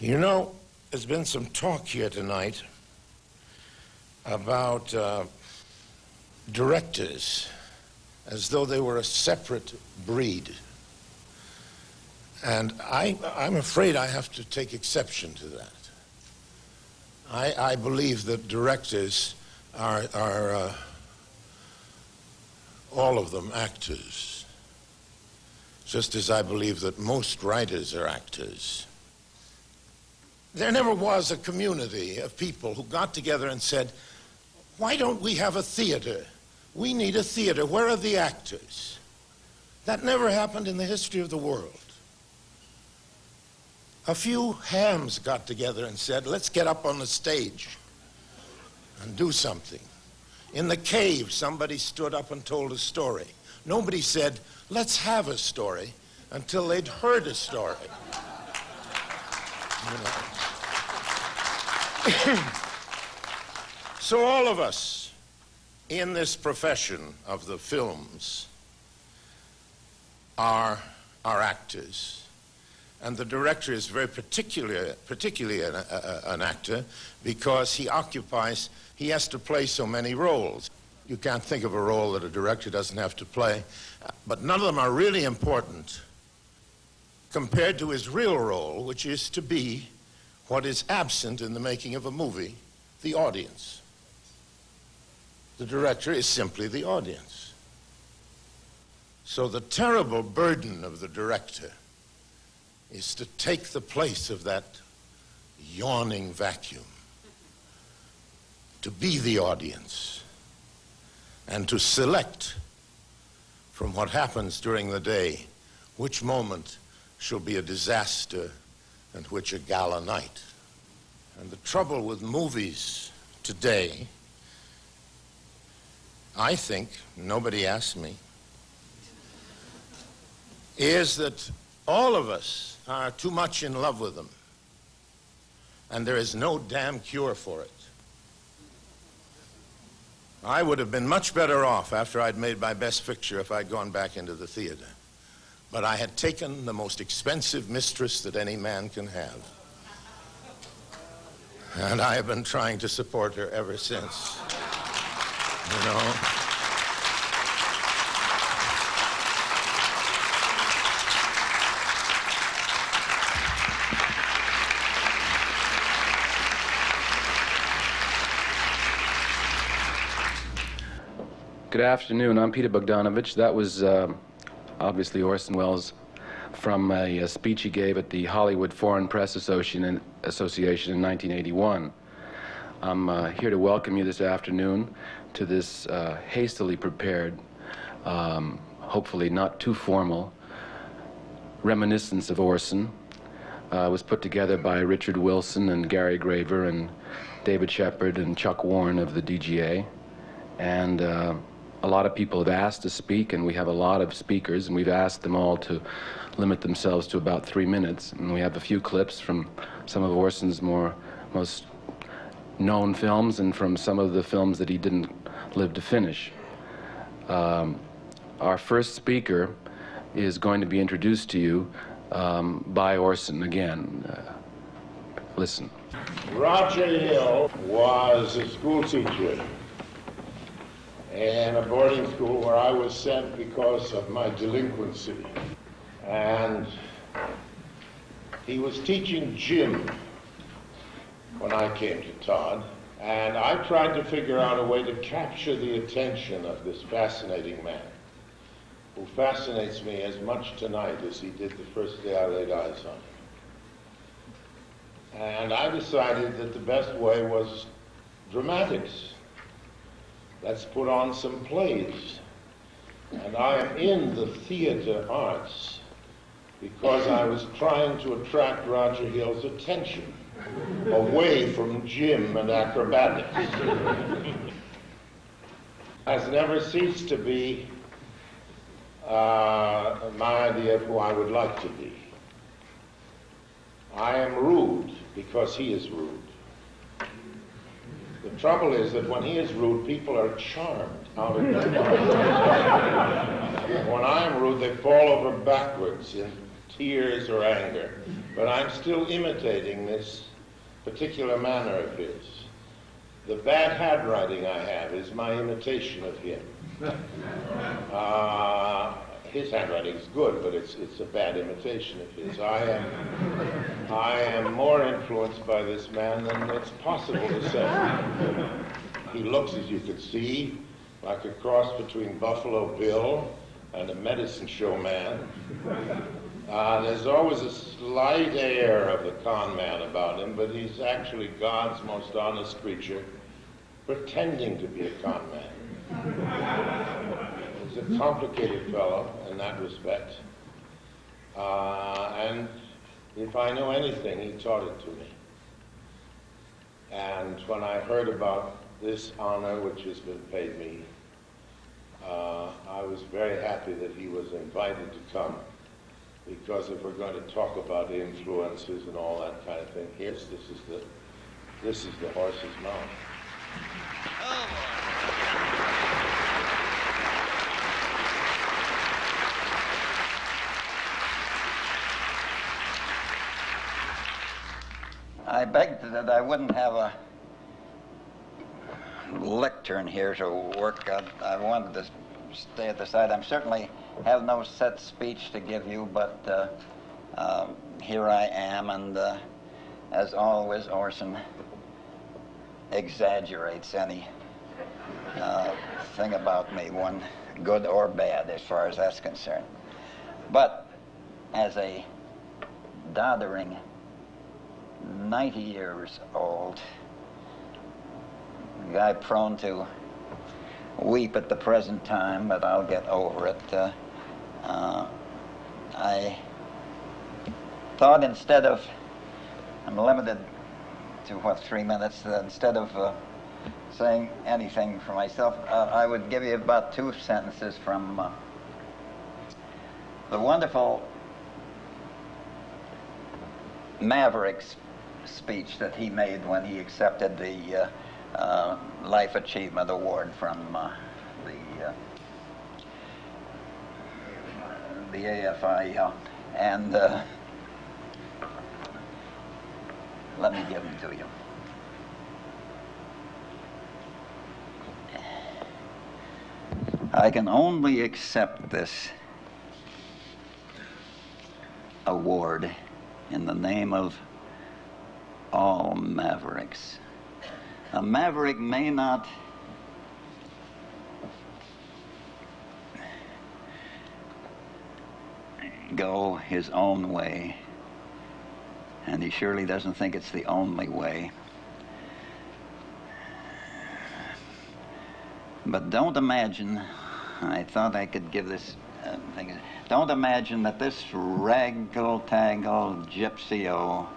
You know, there's been some talk here tonight about directors as though they were a separate breed. And I'm afraid I have to take exception to that. I believe that directors are all of them actors, just as I believe that most writers are actors. There never was a community of people who got together and said, why don't we have a theater? We need a theater. Where are the actors? That never happened in the history of the world. A few hams got together and said, let's get up on the stage and do something. In the cave, somebody stood up and told a story. Nobody said, let's have a story, until they'd heard a story. You know. So all of us in this profession of the films are actors. And the director is very particularly an actor because he has to play so many roles. You can't think of a role that a director doesn't have to play, but none of them are really important compared to his real role, which is to be what is absent in the making of a movie, the audience. The director is simply the audience. So the terrible burden of the director is to take the place of that yawning vacuum, to be the audience, and to select from what happens during the day which moment shall be a disaster and which a gala night. And the trouble with movies today, I think, nobody asked me, is that all of us are too much in love with them, and there is no damn cure for it. I would have been much better off after I'd made my best picture if I'd gone back into the theater. But I had taken the most expensive mistress that any man can have. And I have been trying to support her ever since. You know? Good afternoon. I'm Peter Bogdanovich. That was obviously Orson Welles from a speech he gave at the Hollywood Foreign Press Association in 1981. I'm here to welcome you this afternoon to this hastily prepared, hopefully not too formal, reminiscence of Orson. It was put together by Richard Wilson and Gary Graver and David Shepard and Chuck Warren of the DGA. And a lot of people have asked to speak, and we have a lot of speakers, and we've asked them all to limit themselves to about 3 minutes. And we have a few clips from some of Orson's most known films and from some of the films that he didn't live to finish. Our first speaker is going to be introduced to you by Orson again. Listen. Roger Hill was a school teacher in a boarding school where I was sent because of my delinquency. And he was teaching gym when I came to Todd, and I tried to figure out a way to capture the attention of this fascinating man, who fascinates me as much tonight as he did the first day I laid eyes on him. And I decided that the best way was dramatics. Let's put on some plays. And I am in the theater arts because I was trying to attract Roger Hill's attention away from gym and acrobatics. Has never ceased to be my idea of who I would like to be. I am rude because he is rude. The trouble is that when he is rude, people are charmed out of their minds. When I am rude, they fall over backwards in tears or anger, but I'm still imitating this particular manner of his. The bad handwriting I have is my imitation of him. His handwriting is good, but it's a bad imitation of his. I am more influenced by this man than it's possible to say. He looks, as you could see, like a cross between Buffalo Bill and a medicine show man. There's always a slight air of the con man about him, but he's actually God's most honest creature, pretending to be a con man. He's a complicated fellow in that respect. And if I know anything, he taught it to me. And when I heard about this honor which has been paid me, I was very happy that he was invited to come, because if we're going to talk about influences and all that kind of thing, this is the horse's mouth. I begged that I wouldn't have a lectern here to work. I wanted to stay at the side. I certainly have no set speech to give you, but here I am, and as always, Orson exaggerates any thing about me, one good or bad, as far as that's concerned. But as a doddering 90 years old, a guy prone to weep at the present time, but I'll get over it. I thought instead of, I'm limited to 3 minutes, instead of saying anything for myself, I would give you about 2 sentences from the wonderful Maverick's speech that he made when he accepted the Life Achievement Award from the AFI, and let me give them to you. I can only accept this award in the name of all Mavericks. A Maverick may not go his own way, and he surely doesn't think it's the only way. But don't imagine, I thought I could give this thing, don't imagine that this raggle-taggle gypsy-o,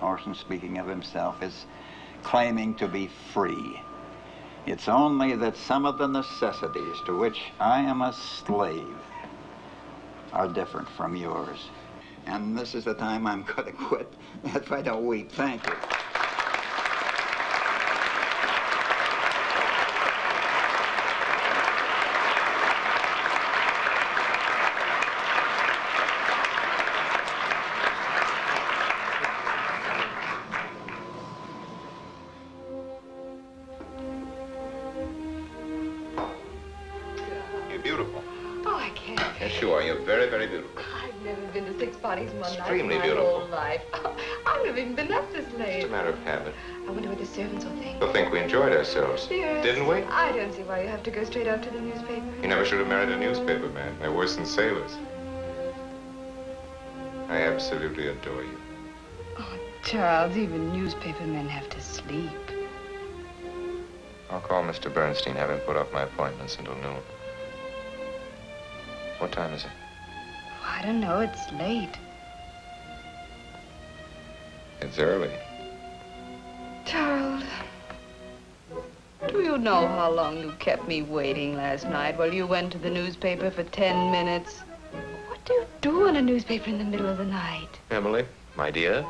Orson speaking of himself, is claiming to be free. It's only that some of the necessities to which I am a slave are different from yours. And this is the time I'm going to quit if I don't weep. Thank you. Beautiful. Oh, I can't. Yes, you are. You're very, very beautiful. I've never been to 6 parties in one night Extremely in my beautiful. whole life. I've never even been up this late. It's a matter of habit. I wonder what the servants will think. You'll think we enjoyed ourselves. Dearest, Didn't we? I don't see why you have to go straight out to the newspaper. You never should have married a newspaper man. They're worse than sailors. I absolutely adore you. Oh, Charles, even newspaper men have to sleep. I'll call Mr. Bernstein, have him put off my appointments until noon. What time is it? Oh, I don't know. It's late. It's early. Charles, do you know how long you kept me waiting last night while you went to the newspaper for 10 minutes? What do you do in a newspaper in the middle of the night? Emily, my dear,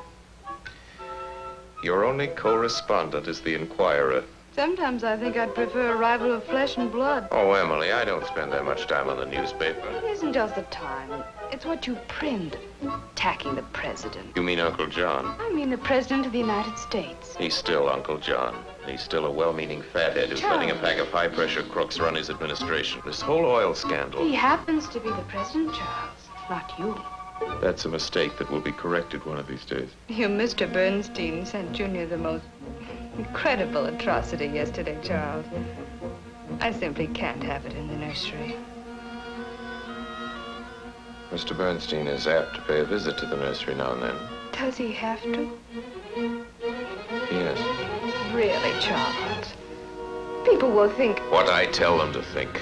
your only correspondent is the Inquirer. Sometimes I think I'd prefer a rival of flesh and blood. Oh, Emily, I don't spend that much time on the newspaper. It isn't just the time. It's what you print. Attacking the president. You mean Uncle John? I mean the president of the United States. He's still Uncle John. He's still a well-meaning fathead who's letting a pack of high-pressure crooks run his administration. This whole oil scandal. He happens to be the president, Charles, not you. That's a mistake that will be corrected one of these days. You, Mr. Bernstein, sent Junior the most incredible atrocity yesterday, Charles. I simply can't have it in the nursery. Mr. Bernstein is apt to pay a visit to the nursery now and then. Does he have to? Yes. Really, Charles? People will think... What I tell them to think.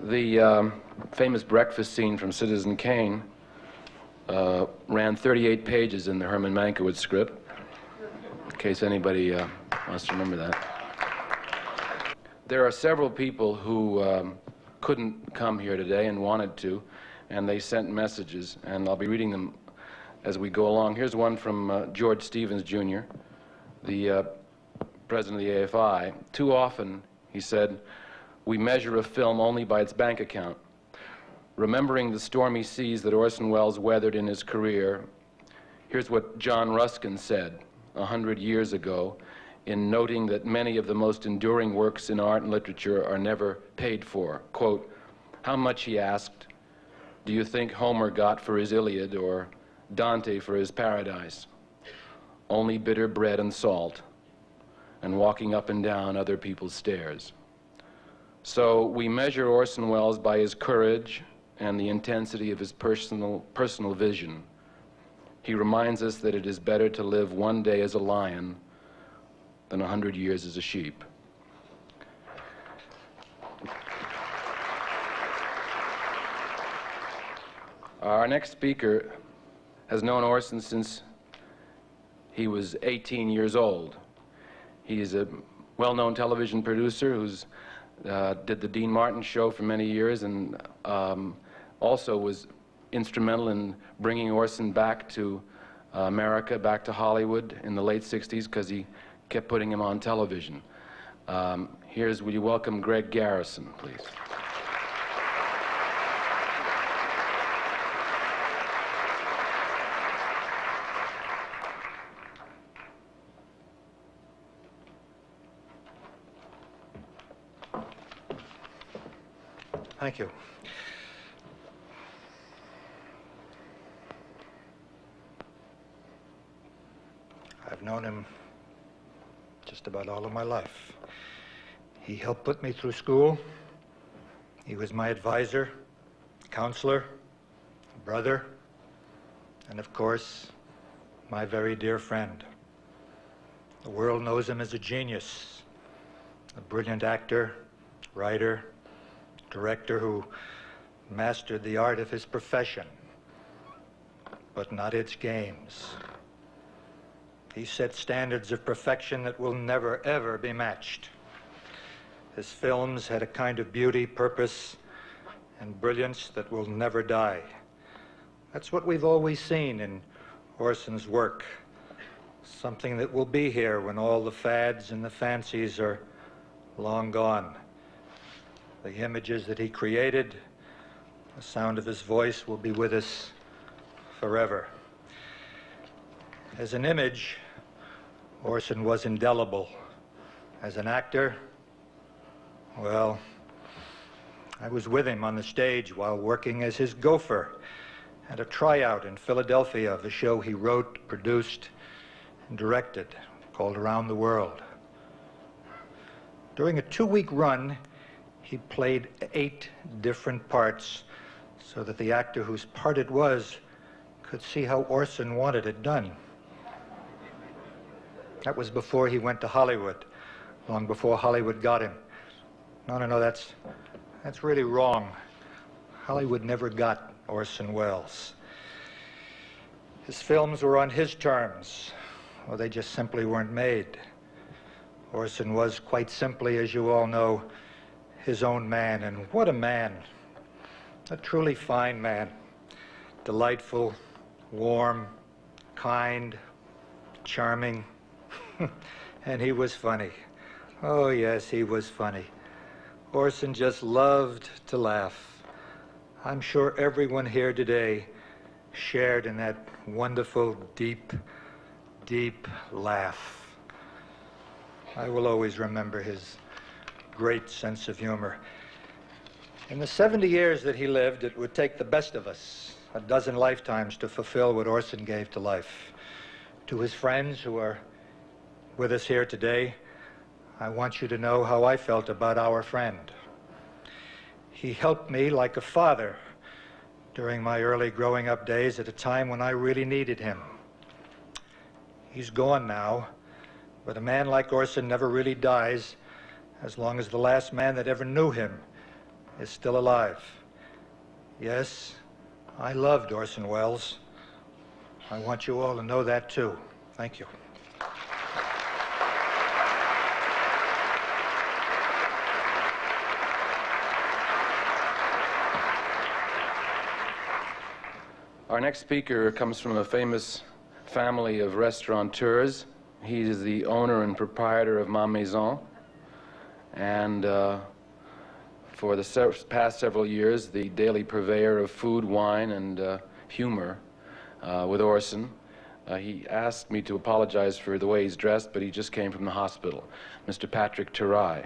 The famous breakfast scene from Citizen Kane ran 38 pages in the Herman Mankiewicz script, in case anybody wants to remember that. There are several people who couldn't come here today and wanted to, and they sent messages, and I'll be reading them as we go along. Here's one from George Stevens, Jr., the president of the AFI. Too often, he said, we measure a film only by its bank account. Remembering the stormy seas that Orson Welles weathered in his career, here's what John Ruskin said 100 years ago in noting that many of the most enduring works in art and literature are never paid for. Quote, how much, he asked, do you think Homer got for his Iliad or Dante for his Paradise? Only bitter bread and salt and walking up and down other people's stairs. So we measure Orson Welles by his courage and the intensity of his personal vision. He reminds us that it is better to live one day as a lion than 100 years as a sheep. Our next speaker has known Orson since he was 18 years old. He is a well-known television producer who's did the Dean Martin show for many years and also was instrumental in bringing Orson back to America, back to Hollywood in the late 60s because he kept putting him on television. Will you welcome Greg Garrison, please? Thank you. I've known him just about all of my life. He helped put me through school. He was my advisor, counselor, brother, and of course, my very dear friend. The world knows him as a genius, a brilliant actor, writer, director who mastered the art of his profession, but not its games. He set standards of perfection that will never, ever be matched. His films had a kind of beauty, purpose, and brilliance that will never die. That's what we've always seen in Orson's work, something that will be here when all the fads and the fancies are long gone. The images that he created, the sound of his voice will be with us forever. As an image, Orson was indelible. As an actor, well, I was with him on the stage while working as his gopher at a tryout in Philadelphia of a show he wrote, produced, and directed called Around the World. During a 2-week run, he played 8 different parts so that the actor whose part it was could see how Orson wanted it done. That was before he went to Hollywood, long before Hollywood got him. No, that's really wrong. Hollywood never got Orson Welles. His films were on his terms, or they just simply weren't made. Orson was, quite simply, as you all know, his own man. And what a man. A truly fine man. Delightful, warm, kind, charming. And he was funny. Oh, yes, he was funny. Orson just loved to laugh. I'm sure everyone here today shared in that wonderful, deep, deep laugh. I will always remember his great sense of humor. In the 70 years that he lived, it would take the best of us, a dozen lifetimes, to fulfill what Orson gave to life. To his friends who are with us here today, I want you to know how I felt about our friend. He helped me like a father during my early growing up days at a time when I really needed him. He's gone now, but a man like Orson never really dies as long as the last man that ever knew him is still alive. Yes, I loved Orson Welles. I want you all to know that too. Thank you. Our next speaker comes from a famous family of restaurateurs. He is the owner and proprietor of Ma Maison, and for the past several years, the daily purveyor of food, wine, and humor with Orson. He asked me to apologize for the way he's dressed, but he just came from the hospital. Mr. Patrick Turay.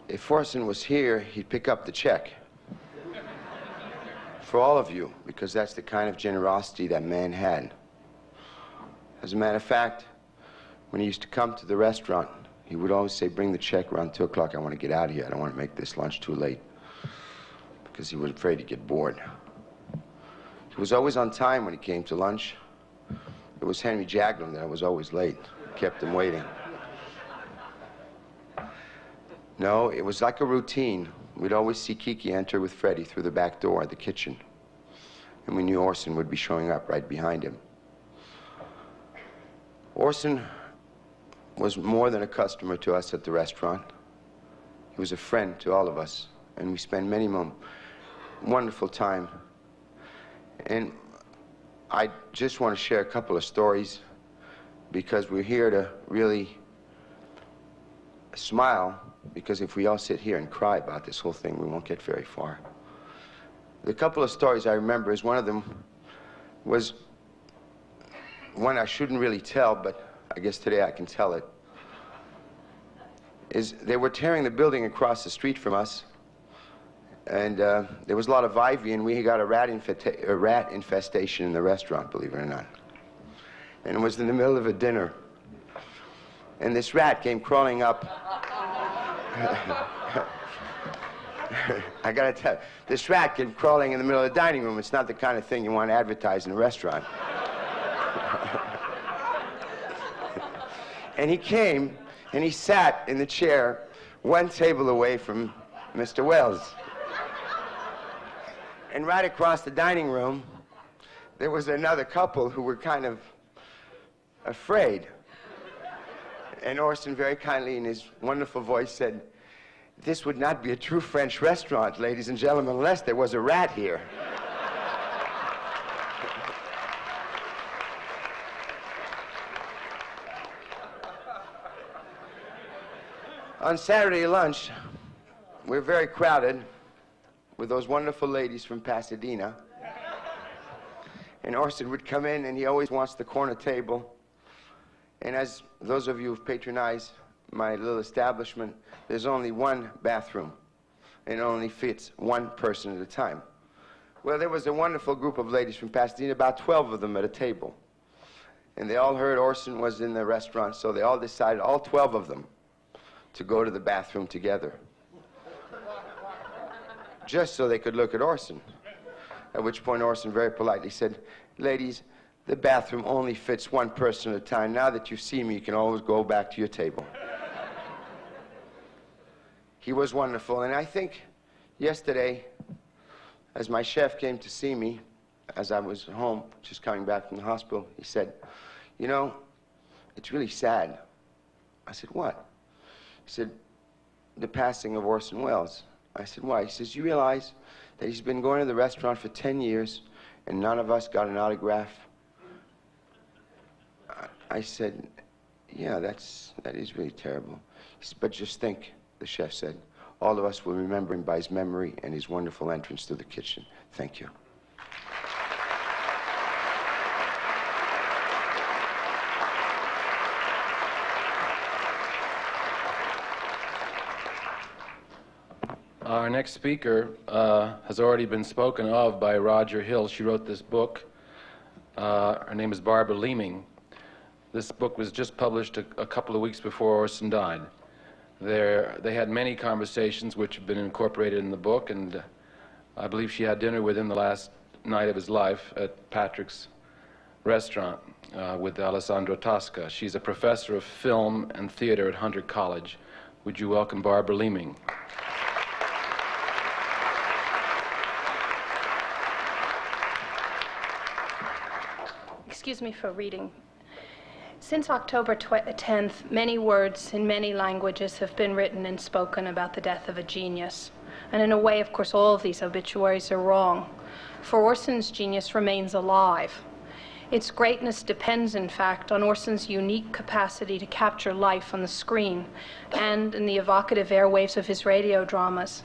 If Orson was here, he'd pick up the check. For all of you, because that's the kind of generosity that man had. As a matter of fact, when he used to come to the restaurant, he would always say, bring the check around 2 o'clock. I want to get out of here. I don't want to make this lunch too late. Because he was afraid he'd get bored. He was always on time when he came to lunch. It was Henry Jaglin that was always late. Kept him waiting. No, it was like a routine. We'd always see Kiki enter with Freddie through the back door of the kitchen. And we knew Orson would be showing up right behind him. Orson was more than a customer to us at the restaurant. He was a friend to all of us. And we spent many wonderful time. And I just want to share a couple of stories because we're here to really smile. Because if we all sit here and cry about this whole thing, we won't get very far. The couple of stories I remember is one of them was one I shouldn't really tell, but I guess today I can tell it. Is they were tearing the building across the street from us, and there was a lot of ivy, and we got a rat infestation in the restaurant, believe it or not. And it was in the middle of a dinner. And this rat came crawling up. I gotta tell you, this rat came crawling in the middle of the dining room. It's not the kind of thing you want to advertise in a restaurant. And he came, and he sat in the chair one table away from Mr. Welles. And right across the dining room, there was another couple who were kind of afraid. And Orson very kindly, in his wonderful voice, said, "This would not be a true French restaurant, ladies and gentlemen, unless there was a rat here." On Saturday lunch, we're very crowded with those wonderful ladies from Pasadena. And Orson would come in, and he always wants the corner table. And as those of you who've patronized my little establishment, there's only one bathroom, and it only fits one person at a time. Well, there was a wonderful group of ladies from Pasadena, about 12 of them at a table. And they all heard Orson was in the restaurant, so they all decided, all 12 of them, to go to the bathroom together. Just so they could look at Orson. At which point Orson very politely said, "Ladies, the bathroom only fits one person at a time. Now that you've seen me, you can always go back to your table." he was wonderful. And I think yesterday, as my chef came to see me, as I was home, just coming back from the hospital, he said, "You know, it's really sad." I said, "What?" He said, "The passing of Orson Welles." I said, "Why?" He says, "You realize that he's been going to the restaurant for 10 years and none of us got an autograph?" I said, "Yeah, that is really terrible." He said, "But just think," the chef said, "all of us will remember him by his memory and his wonderful entrance to the kitchen. Thank you." Our next speaker has already been spoken of by Roger Hill. She wrote this book. Her name is Barbara Leeming. This book was just published a couple of weeks before Orson died. They had many conversations which have been incorporated in the book, and I believe she had dinner with him the last night of his life at Patrick's restaurant with Alessandro Tosca. She's a professor of film and theater at Hunter College. Would you welcome Barbara Leeming? Excuse me for reading. Since October 10th, many words in many languages have been written and spoken about the death of a genius. And in a way, of course, all of these obituaries are wrong. For Orson's genius remains alive. Its greatness depends, in fact, on Orson's unique capacity to capture life on the screen and in the evocative airwaves of his radio dramas.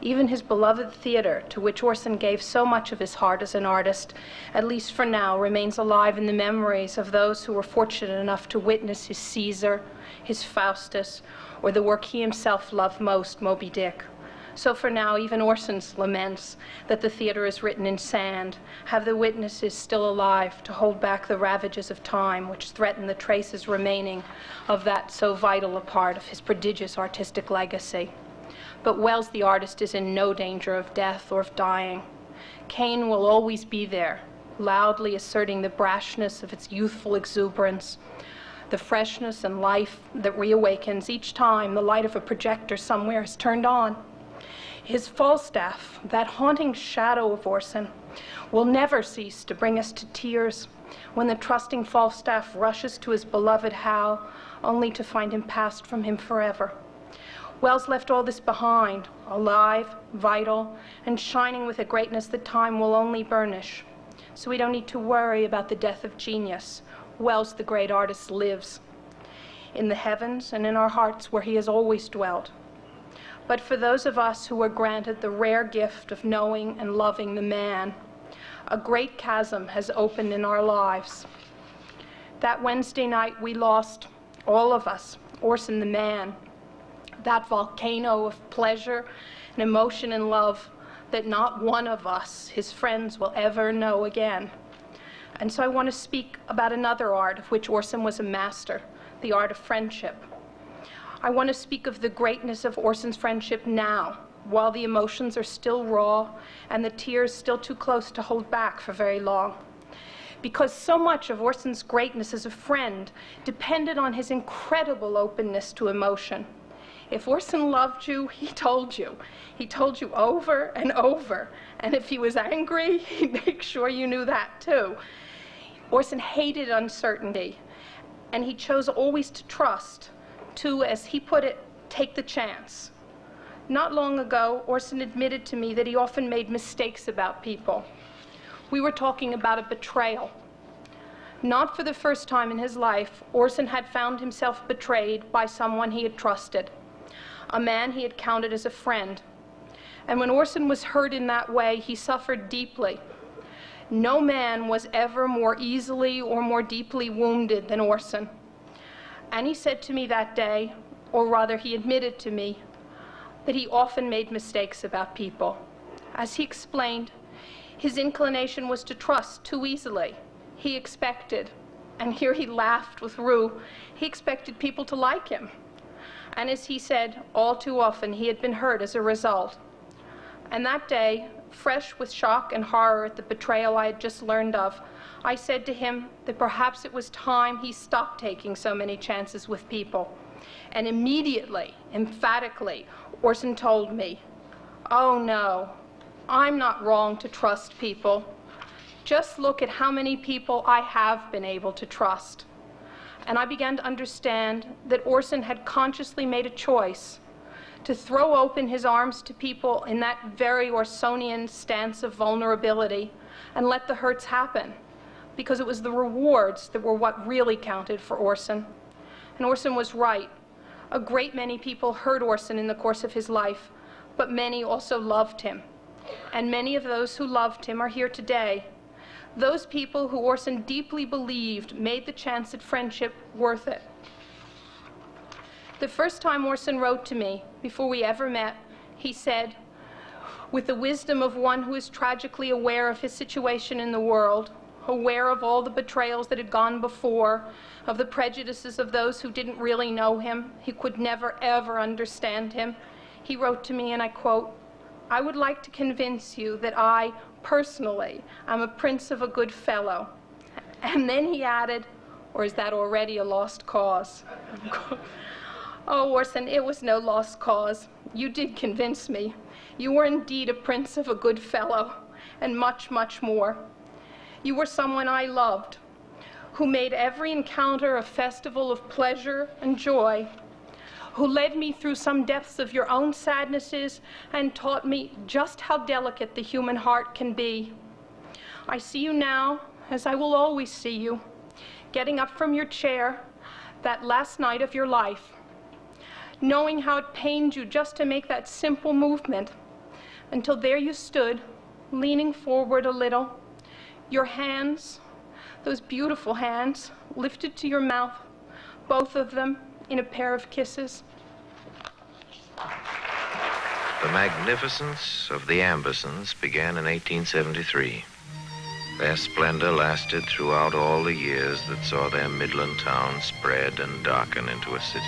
Even his beloved theater, to which Orson gave so much of his heart as an artist, at least for now, remains alive in the memories of those who were fortunate enough to witness his Caesar, his Faustus, or the work he himself loved most, Moby Dick. So for now, even Orson's laments that the theater is written in sand have the witnesses still alive to hold back the ravages of time which threaten the traces remaining of that so vital a part of his prodigious artistic legacy. But Welles, the artist, is in no danger of death or of dying. Cain will always be there, loudly asserting the brashness of its youthful exuberance, the freshness and life that reawakens each time the light of a projector somewhere is turned on. His Falstaff, that haunting shadow of Orson, will never cease to bring us to tears when the trusting Falstaff rushes to his beloved Hal, only to find him passed from him forever. Welles left all this behind, alive, vital, and shining with a greatness that time will only burnish. So we don't need to worry about the death of genius. Welles, the great artist, lives in the heavens and in our hearts where he has always dwelt. But for those of us who were granted the rare gift of knowing and loving the man, a great chasm has opened in our lives. That Wednesday night we lost, all of us, Orson the man, that volcano of pleasure and emotion and love that not one of us, his friends, will ever know again. And so I want to speak about another art of which Orson was a master, the art of friendship. I want to speak of the greatness of Orson's friendship now, while the emotions are still raw and the tears still too close to hold back for very long. Because so much of Orson's greatness as a friend depended on his incredible openness to emotion. If Orson loved you, he told you. He told you over and over. And if he was angry, he'd make sure you knew that too. Orson hated uncertainty, and he chose always to trust, to, as he put it, take the chance. Not long ago, Orson admitted to me that he often made mistakes about people. We were talking about a betrayal. Not for the first time in his life, Orson had found himself betrayed by someone he had trusted, a man he had counted as a friend. And when Orson was hurt in that way, he suffered deeply. No man was ever more easily or more deeply wounded than Orson. And he said to me that day, or rather he admitted to me, that he often made mistakes about people. As he explained, his inclination was to trust too easily. He expected, and here he laughed with Rue, he expected people to like him. And as he said, all too often he had been hurt as a result. And that day, fresh with shock and horror at the betrayal I had just learned of, I said to him that perhaps it was time he stopped taking so many chances with people. And immediately, emphatically, Orson told me, "Oh no, I'm not wrong to trust people. Just look at how many people I have been able to trust." And I began to understand that Orson had consciously made a choice to throw open his arms to people in that very Orsonian stance of vulnerability and let the hurts happen, because it was the rewards that were what really counted for Orson. And Orson was right. A great many people hurt Orson in the course of his life, but many also loved him. And many of those who loved him are here today. Those people who Orson deeply believed made the chance at friendship worth it. The first time Orson wrote to me, before we ever met, he said, with the wisdom of one who is tragically aware of his situation in the world, aware of all the betrayals that had gone before, of the prejudices of those who didn't really know him, he could never, ever understand him. He wrote to me, and I quote, "I would like to convince you that I, personally, am a prince of a good fellow." And then he added, "Or is that already a lost cause?" Oh, Orson, it was no lost cause. You did convince me. You were indeed a prince of a good fellow, and much, much more. You were someone I loved, who made every encounter a festival of pleasure and joy, who led me through some depths of your own sadnesses and taught me just how delicate the human heart can be. I see you now, as I will always see you, getting up from your chair that last night of your life, knowing how it pained you just to make that simple movement, until there you stood, leaning forward a little, your hands, those beautiful hands, lifted to your mouth, both of them in a pair of kisses. The magnificence of the Ambersons began in 1873. Their splendor lasted throughout all the years that saw their Midland town spread and darken into a city.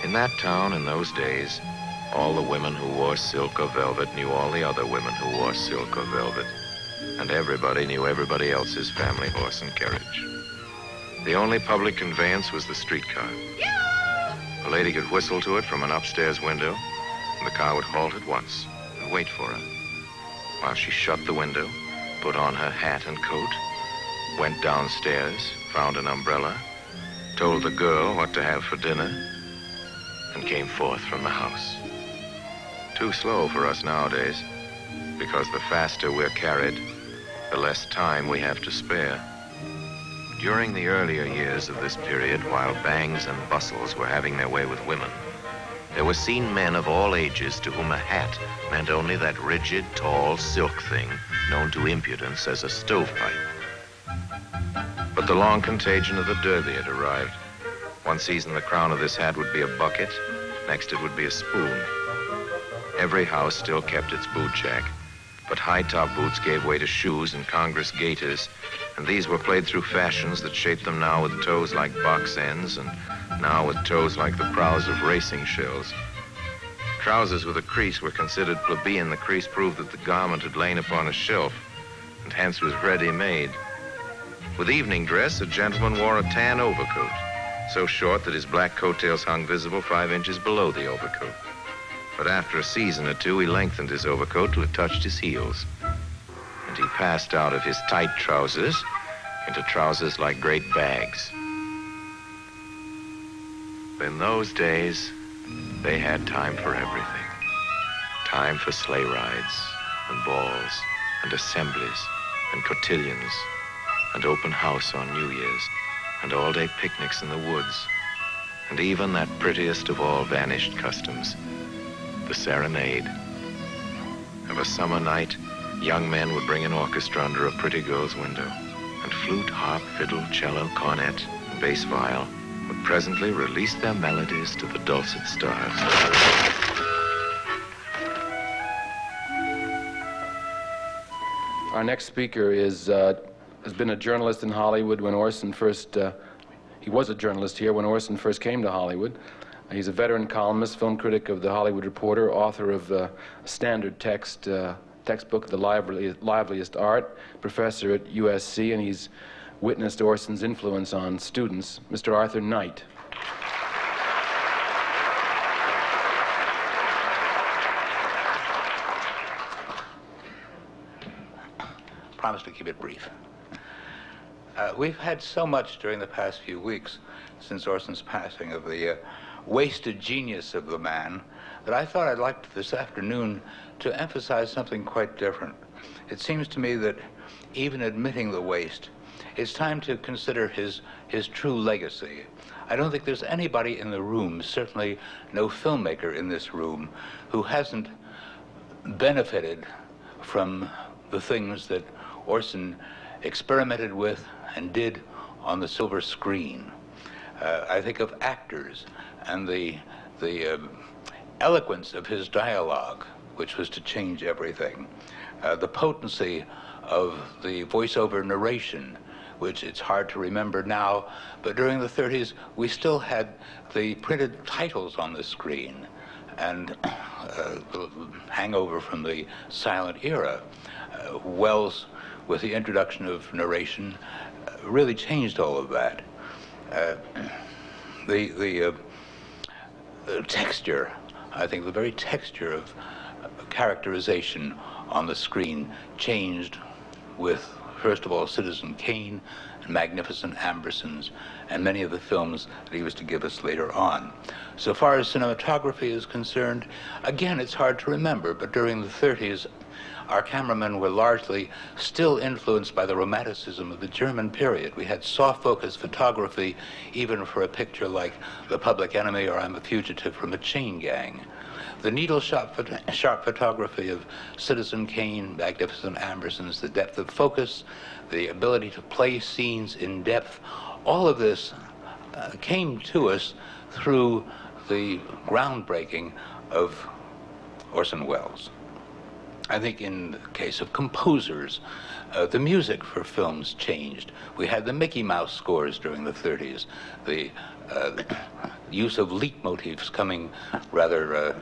In that town, in those days, all the women who wore silk or velvet knew all the other women who wore silk or velvet, and everybody knew everybody else's family horse and carriage. The only public conveyance was the streetcar. A lady could whistle to it from an upstairs window, and the car would halt at once and wait for her, while she shut the window, put on her hat and coat, went downstairs, found an umbrella, told the girl what to have for dinner, and came forth from the house. Too slow for us nowadays, because the faster we're carried, the less time we have to spare. During the earlier years of this period, while bangs and bustles were having their way with women, there were seen men of all ages to whom a hat meant only that rigid, tall, silk thing known to impudence as a stovepipe. But the long contagion of the derby had arrived. One season the crown of this hat would be a bucket, next it would be a spoon. Every house still kept its boot jack, but high-top boots gave way to shoes and Congress gaiters, and these were played through fashions that shaped them now with toes like box ends and now with toes like the prows of racing shells. Trousers with a crease were considered plebeian. The crease proved that the garment had lain upon a shelf and hence was ready-made. With evening dress, a gentleman wore a tan overcoat, so short that his black coattails hung visible 5 inches below the overcoat. But after a season or two, he lengthened his overcoat till it touched his heels. And he passed out of his tight trousers into trousers like great bags. In those days, they had time for everything. Time for sleigh rides and balls and assemblies and cotillions and open house on New Year's and all-day picnics in the woods, and even that prettiest of all vanished customs, the serenade. Of a summer night, young men would bring an orchestra under a pretty girl's window, and flute, harp, fiddle, cello, cornet, and bass viol would presently release their melodies to the dulcet stars. Our next speaker has been a journalist in Hollywood when Orson first, he was a journalist here when Orson first came to Hollywood. He's a veteran columnist, film critic of The Hollywood Reporter, author of the standard textbook, The Liveliest Art, professor at USC, and he's witnessed Orson's influence on students, Mr. Arthur Knight. promise to keep it brief. We've had so much during the past few weeks since Orson's passing of the wasted genius of the man that I thought I'd like this afternoon to emphasize something quite different. It seems to me that even admitting the waste, it's time to consider his true legacy. I don't think there's anybody in the room, certainly no filmmaker in this room, who hasn't benefited from the things that Orson experimented with and did on the silver screen. I think of actors and the eloquence of his dialogue, which was to change everything. The potency of the voiceover narration, which it's hard to remember now, but during the 30s, we still had the printed titles on the screen, and the hangover from the silent era. Wells, with the introduction of narration, really changed all of that. The texture, I think the very texture of characterization on the screen changed with, first of all, Citizen Kane and Magnificent Ambersons and many of the films that he was to give us later on. So far as cinematography is concerned, again, it's hard to remember, but during the 30s, our cameramen were largely still influenced by the romanticism of the German period. We had soft focus photography even for a picture like The Public Enemy or I'm a Fugitive from a Chain Gang. The needle-sharp photography of Citizen Kane, Magnificent Ambersons, the depth of focus, the ability to play scenes in depth, all of this came to us through the groundbreaking of Orson Welles. I think in the case of composers, the music for films changed. We had the Mickey Mouse scores during the 30s, the use of leitmotifs coming rather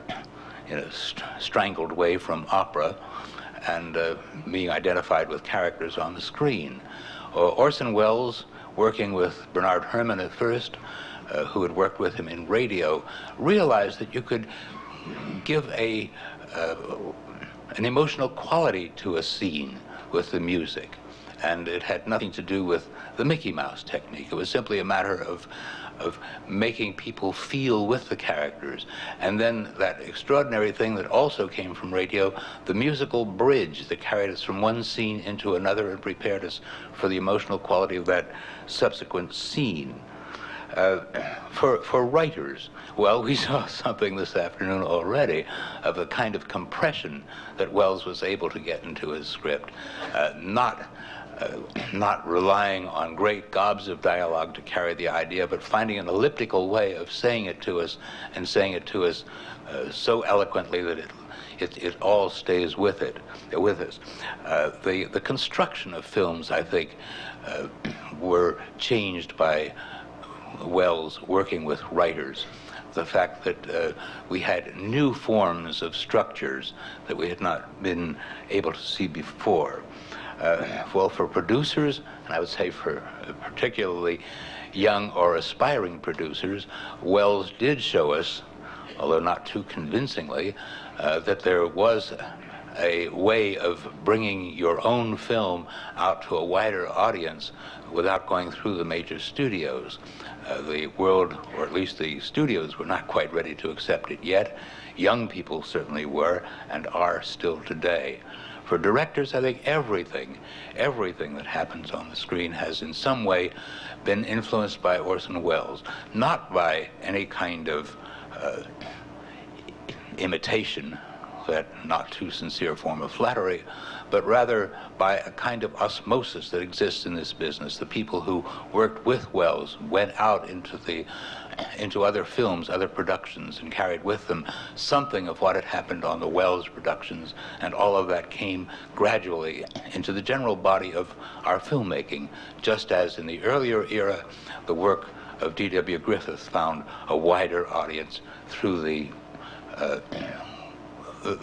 in a strangled way from opera and being identified with characters on the screen. Orson Welles, working with Bernard Herrmann at first, who had worked with him in radio, realized that you could give an emotional quality to a scene with the music. And it had nothing to do with the Mickey Mouse technique. It was simply a matter of making people feel with the characters. And then that extraordinary thing that also came from radio, the musical bridge that carried us from one scene into another and prepared us for the emotional quality of that subsequent scene. For writers, well, we saw something this afternoon already of the kind of compression that Welles was able to get into his script, not relying on great gobs of dialogue to carry the idea, but finding an elliptical way of saying it to us, and saying it to us so eloquently that it all stays with us. The construction of films, I think, were changed by Welles working with writers. The fact that we had new forms of structures that we had not been able to see before. Well, for producers, and I would say for particularly young or aspiring producers, Welles did show us, although not too convincingly, that there was a way of bringing your own film out to a wider audience without going through the major studios. The world, or at least the studios, were not quite ready to accept it yet. Young people certainly were and are still today. For directors, I think everything that happens on the screen has in some way been influenced by Orson Welles, not by any kind of imitation, that not too sincere form of flattery, but rather by a kind of osmosis that exists in this business. The people who worked with Welles went out into other films, other productions, and carried with them something of what had happened on the Welles productions, and all of that came gradually into the general body of our filmmaking, just as in the earlier era, the work of D.W. Griffith found a wider audience through the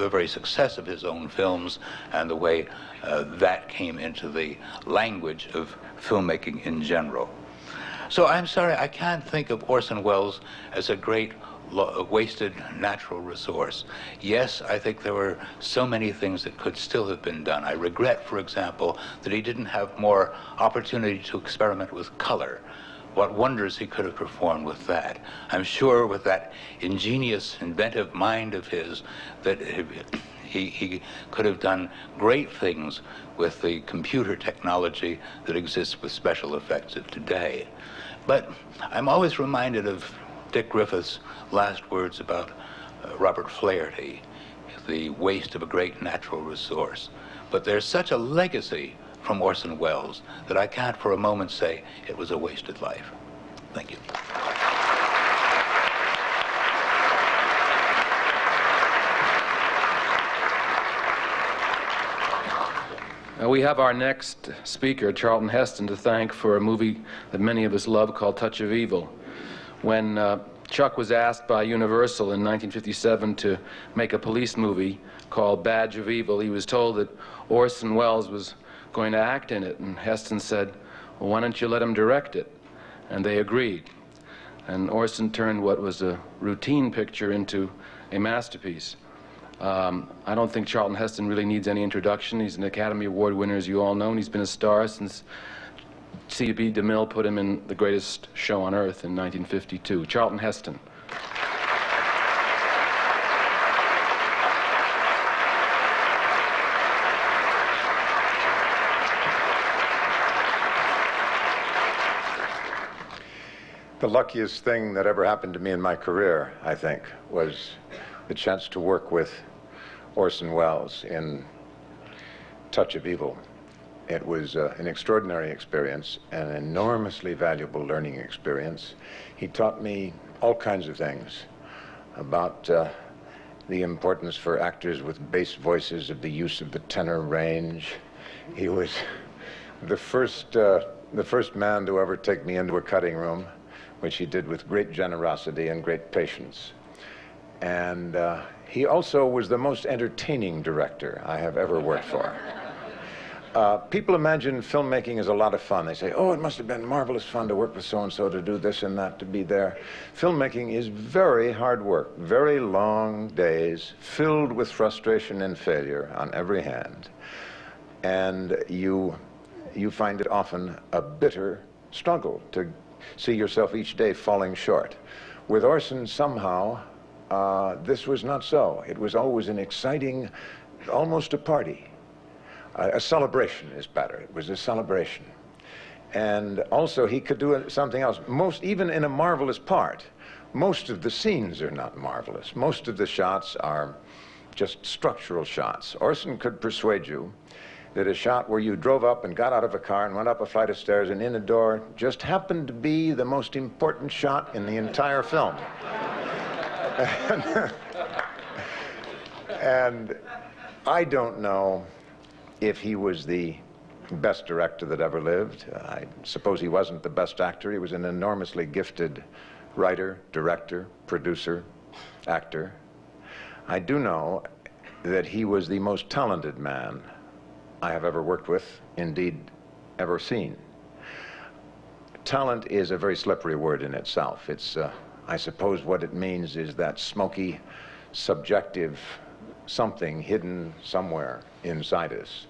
very success of his own films and the way that came into the language of filmmaking in general. So I'm sorry, I can't think of Orson Welles as a great wasted natural resource. Yes, I think there were so many things that could still have been done. I regret, for example, that he didn't have more opportunity to experiment with color. What wonders he could have performed with that. I'm sure with that ingenious, inventive mind of his that he could have done great things with the computer technology that exists with special effects of today. But I'm always reminded of Dick Griffith's last words about Robert Flaherty, the waste of a great natural resource. But there's such a legacy from Orson Welles that I can't for a moment say it was a wasted life. Thank you. We have our next speaker, Charlton Heston, to thank for a movie that many of us love called Touch of Evil. When Chuck was asked by Universal in 1957 to make a police movie called Badge of Evil, he was told that Orson Welles was going to act in it, and Heston said, well, why don't you let him direct it? And they agreed. And Orson turned what was a routine picture into a masterpiece. I don't think Charlton Heston really needs any introduction. He's an Academy Award winner, as you all know, and he's been a star since C.B. DeMille put him in The Greatest Show on Earth in 1952. Charlton Heston. The luckiest thing that ever happened to me in my career, I think, was the chance to work with Orson Welles in Touch of Evil. It was an extraordinary experience, an enormously valuable learning experience. He taught me all kinds of things about the importance for actors with bass voices of the use of the tenor range. He was the first man to ever take me into a cutting room, which he did with great generosity and great patience. And he also was the most entertaining director I have ever worked for. People imagine filmmaking is a lot of fun. They say, oh, it must have been marvelous fun to work with so-and-so, to do this and that, to be there. Filmmaking is very hard work, very long days, filled with frustration and failure on every hand. And you find it often a bitter struggle to see yourself each day falling short. With Orson, somehow, this was not so. It was always an exciting, almost a party. A celebration is better. It was a celebration. And also, he could do something else. Even in a marvelous part, most of the scenes are not marvelous. Most of the shots are just structural shots. Orson could persuade you that a shot where you drove up and got out of a car and went up a flight of stairs and in a door just happened to be the most important shot in the entire film. And I don't know if he was the best director that ever lived. I suppose he wasn't the best actor. He was an enormously gifted writer, director, producer, actor. I do know that he was the most talented man I have ever worked with, indeed, ever seen. Talent is a very slippery word in itself. It's, I suppose what it means is that smoky, subjective something hidden somewhere inside us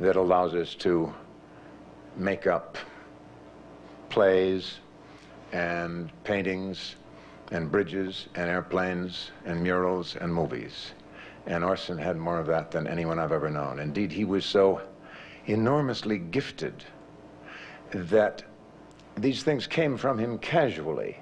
that allows us to make up plays and paintings and bridges and airplanes and murals and movies. And Orson had more of that than anyone I've ever known. Indeed, he was so enormously gifted that these things came from him casually,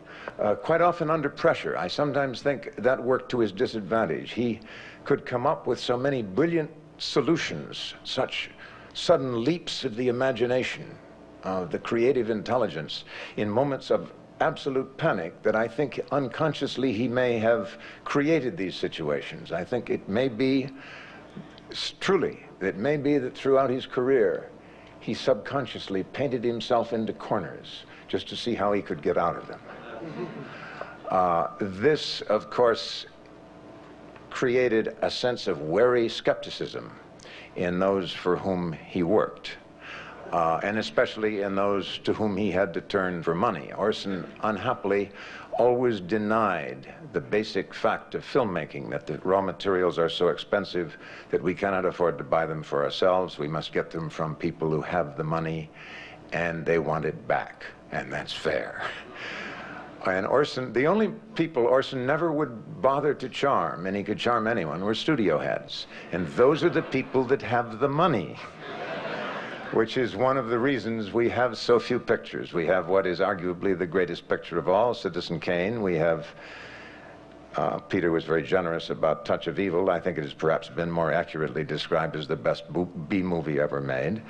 quite often under pressure. I sometimes think that worked to his disadvantage. He could come up with so many brilliant solutions, such sudden leaps of the imagination, of the creative intelligence, in moments of absolute panic, that I think unconsciously he may have created these situations. I think it may be, truly, it may be that throughout his career, he subconsciously painted himself into corners just to see how he could get out of them. This, of course, created a sense of wary skepticism in those for whom he worked. and especially in those to whom he had to turn for money. Orson, unhappily, always denied the basic fact of filmmaking, that the raw materials are so expensive that we cannot afford to buy them for ourselves. We must get them from people who have the money, and they want it back, and that's fair. And Orson, the only people Orson never would bother to charm, and he could charm anyone, were studio heads. And those are the people that have the money, which is one of the reasons we have so few pictures. We have what is arguably the greatest picture of all, Citizen Kane. We have, Peter was very generous about Touch of Evil. I think it has perhaps been more accurately described as the best B-movie ever made,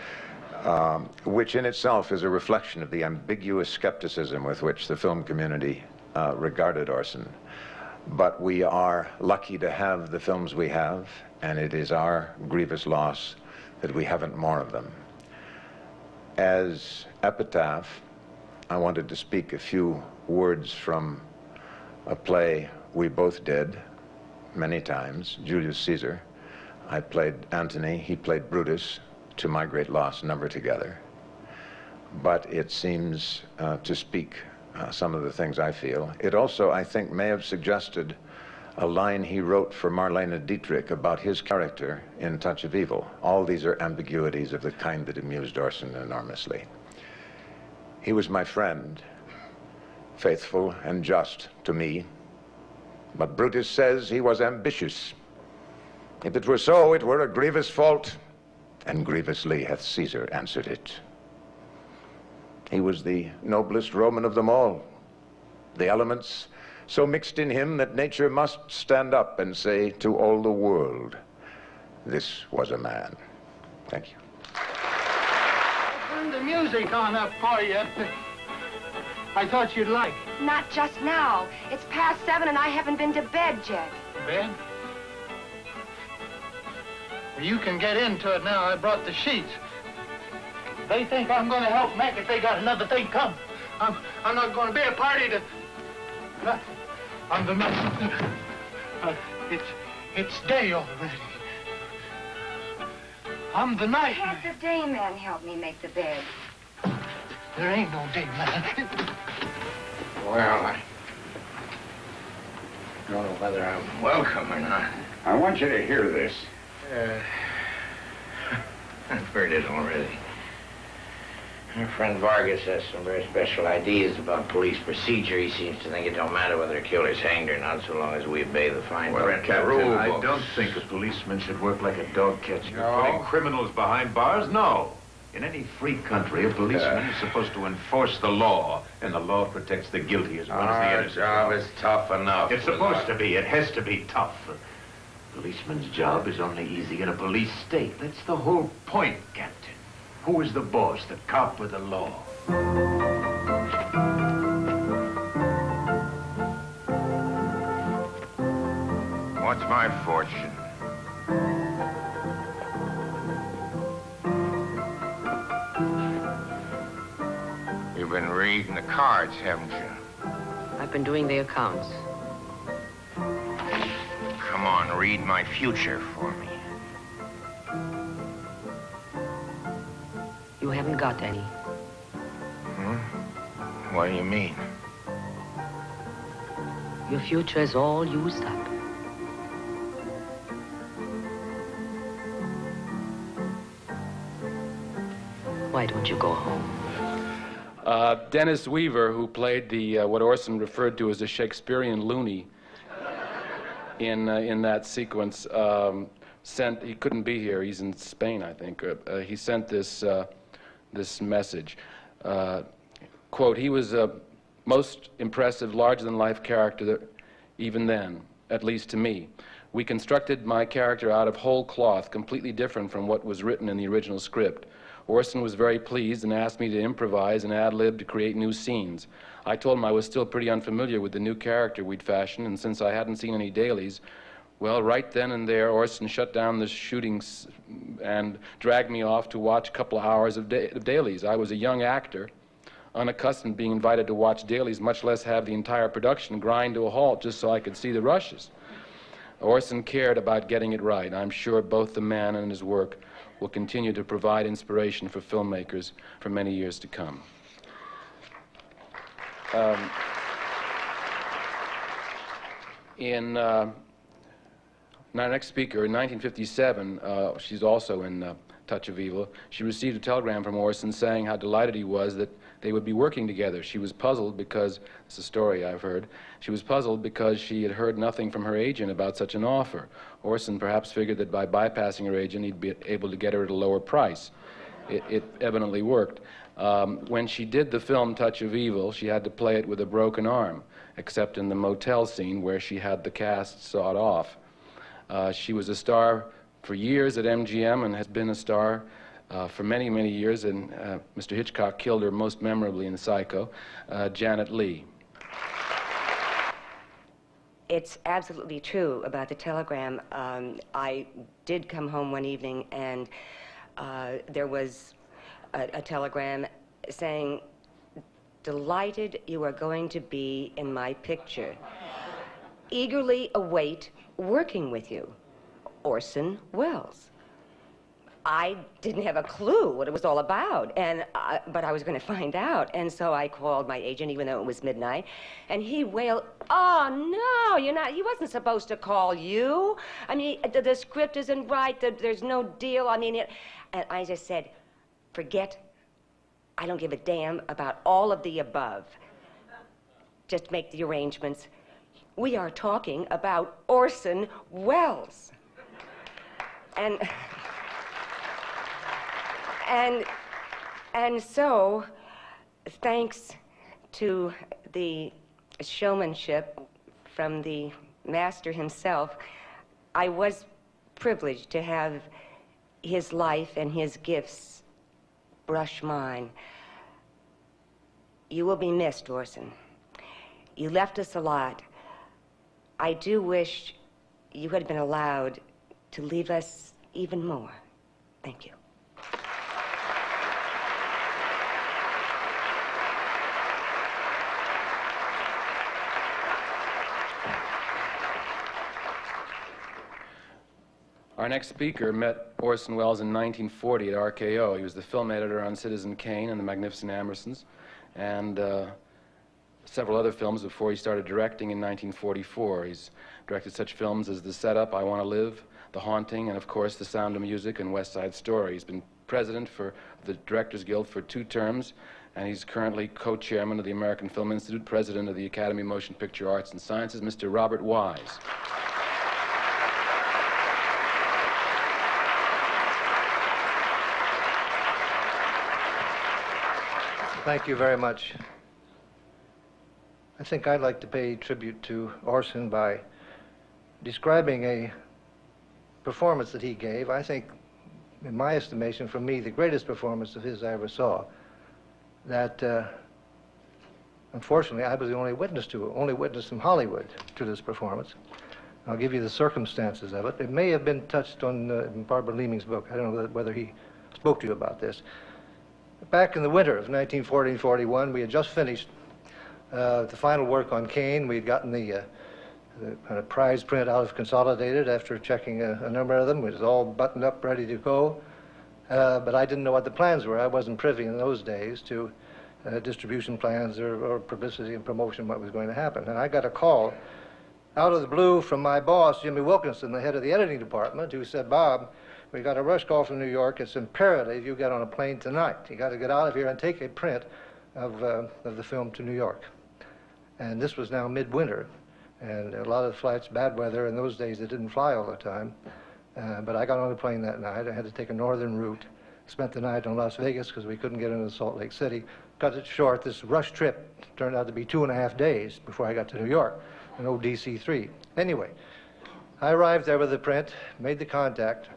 which in itself is a reflection of the ambiguous skepticism with which the film community regarded Orson. But we are lucky to have the films we have, and it is our grievous loss that we haven't more of them. As epitaph, I wanted to speak a few words from a play we both did many times, Julius Caesar. I played Antony, he played Brutus, to my great loss, never together. But it seems to speak some of the things I feel. It also, I think, may have suggested a line he wrote for Marlene Dietrich about his character in Touch of Evil. All these are ambiguities of the kind that amused Orson enormously. He was my friend, faithful and just to me, but Brutus says he was ambitious. If it were so, it were a grievous fault, and grievously hath Caesar answered it. He was the noblest Roman of them all, the elements so mixed in him that nature must stand up and say to all the world, this was a man. Thank you. I'll turn the music on up for you. I thought you'd like. Not just now. It's past 7 and I haven't been to bed yet. Bed? Well, you can get into it now. I brought the sheets. They think I'm going to help make it. They got another thing coming. I'm not going to be a party to... I'm the man. It's day already. I'm the night man. Can't the day man help me make the bed? There ain't no day man. Well, I don't know whether I'm welcome or not. I want you to hear this. I've heard it already. Our friend Vargas has some very special ideas about police procedure. He seems to think it don't matter whether a killer's hanged or not, so long as we obey the fine print and the rule I books. don't think a policeman should work like a dog catcher. No? Putting criminals behind bars? No. In any free country, a policeman is supposed to enforce the law, and the law protects the guilty as well as the Our innocent. job is tough enough. It's supposed to be. It has to be tough. A policeman's job is only easy in a police state. That's the whole point, Captain. Who is the boss, the cop or the law? What's my fortune? You've been reading the cards, haven't you? I've been doing the accounts. Come on, read my future for me. You haven't got any. What do you mean? Your future is all used up. Why don't you go home? Dennis Weaver, who played the what Orson referred to as a Shakespearean loony in that sequence, he couldn't be here. He's in Spain, I think. He sent this message. Quote, he was a most impressive, larger-than-life character even then, at least to me. We constructed my character out of whole cloth, completely different from what was written in the original script. Orson was very pleased and asked me to improvise and ad-lib to create new scenes. I told him I was still pretty unfamiliar with the new character we'd fashioned, and since I hadn't seen any dailies, well, right then and there, Orson shut down the shootings and dragged me off to watch a couple of hours of dailies. I was a young actor, unaccustomed being invited to watch dailies, much less have the entire production grind to a halt just so I could see the rushes. Orson cared about getting it right. I'm sure both the man and his work will continue to provide inspiration for filmmakers for many years to come. Our next speaker, in 1957, she's also in Touch of Evil, she received a telegram from Orson saying how delighted he was that they would be working together. She was puzzled because, it's a story I've heard, she was puzzled because she had heard nothing from her agent about such an offer. Orson perhaps figured that by bypassing her agent, he'd be able to get her at a lower price. It evidently worked. When she did the film Touch of Evil, she had to play it with a broken arm, except in the motel scene where she had the cast sawed off. She was a star for years at MGM and has been a star for many, many years, and Mr. Hitchcock killed her most memorably in Psycho, Janet Leigh. It's absolutely true about the telegram. I did come home one evening and there was a telegram saying, "Delighted you are going to be in my picture. Eagerly await working with you, Orson Welles." I didn't have a clue what it was all about, but I was going to find out. And so I called my agent, even though it was midnight, and he wailed, "Oh, no, you're not, he wasn't supposed to call you. I mean, the script isn't right, there's no deal. I mean, and I just said, forget, I don't give a damn about all of the above. Just make the arrangements. We are talking about Orson Welles." And so, thanks to the showmanship from the master himself, I was privileged to have his life and his gifts brush mine. You will be missed, Orson. You left us a lot. I do wish you had been allowed to leave us even more. Thank you. Our next speaker met Orson Welles in 1940 at RKO. He was the film editor on Citizen Kane and The Magnificent Ambersons, and several other films before he started directing in 1944. He's directed such films as The Setup, I Want to Live, The Haunting, and of course The Sound of Music and West Side Story. He's been president for the Directors Guild for 2 terms, and he's currently co-chairman of the American Film Institute, president of the Academy of Motion Picture Arts and Sciences, Mr. Robert Wise. Thank you very much. I think I'd like to pay tribute to Orson by describing a performance that he gave. I think, in my estimation, for me, the greatest performance of his I ever saw. That, unfortunately, I was the only witness from Hollywood to this performance. I'll give you the circumstances of it. It may have been touched on in Barbara Leaming's book. I don't know whether he spoke to you about this. Back in the winter of 1940-41, we had just finished the final work on Kane. We had gotten the kind of prize print out of Consolidated after checking a number of them. It was all buttoned up, ready to go. But I didn't know what the plans were. I wasn't privy in those days to distribution plans or publicity and promotion, what was going to happen. And I got a call out of the blue from my boss, Jimmy Wilkinson, the head of the editing department, who said, "Bob, we got a rush call from New York. It's imperative you get on a plane tonight. You got to get out of here and take a print of the film to New York." And this was now midwinter, and a lot of flights, bad weather. In those days, they didn't fly all the time. But I got on the plane that night. I had to take a northern route. Spent the night in Las Vegas because we couldn't get into Salt Lake City. Cut it short. This rush trip turned out to be 2.5 days before I got to New York, an old DC-3. Anyway, I arrived there with the print, made the contact,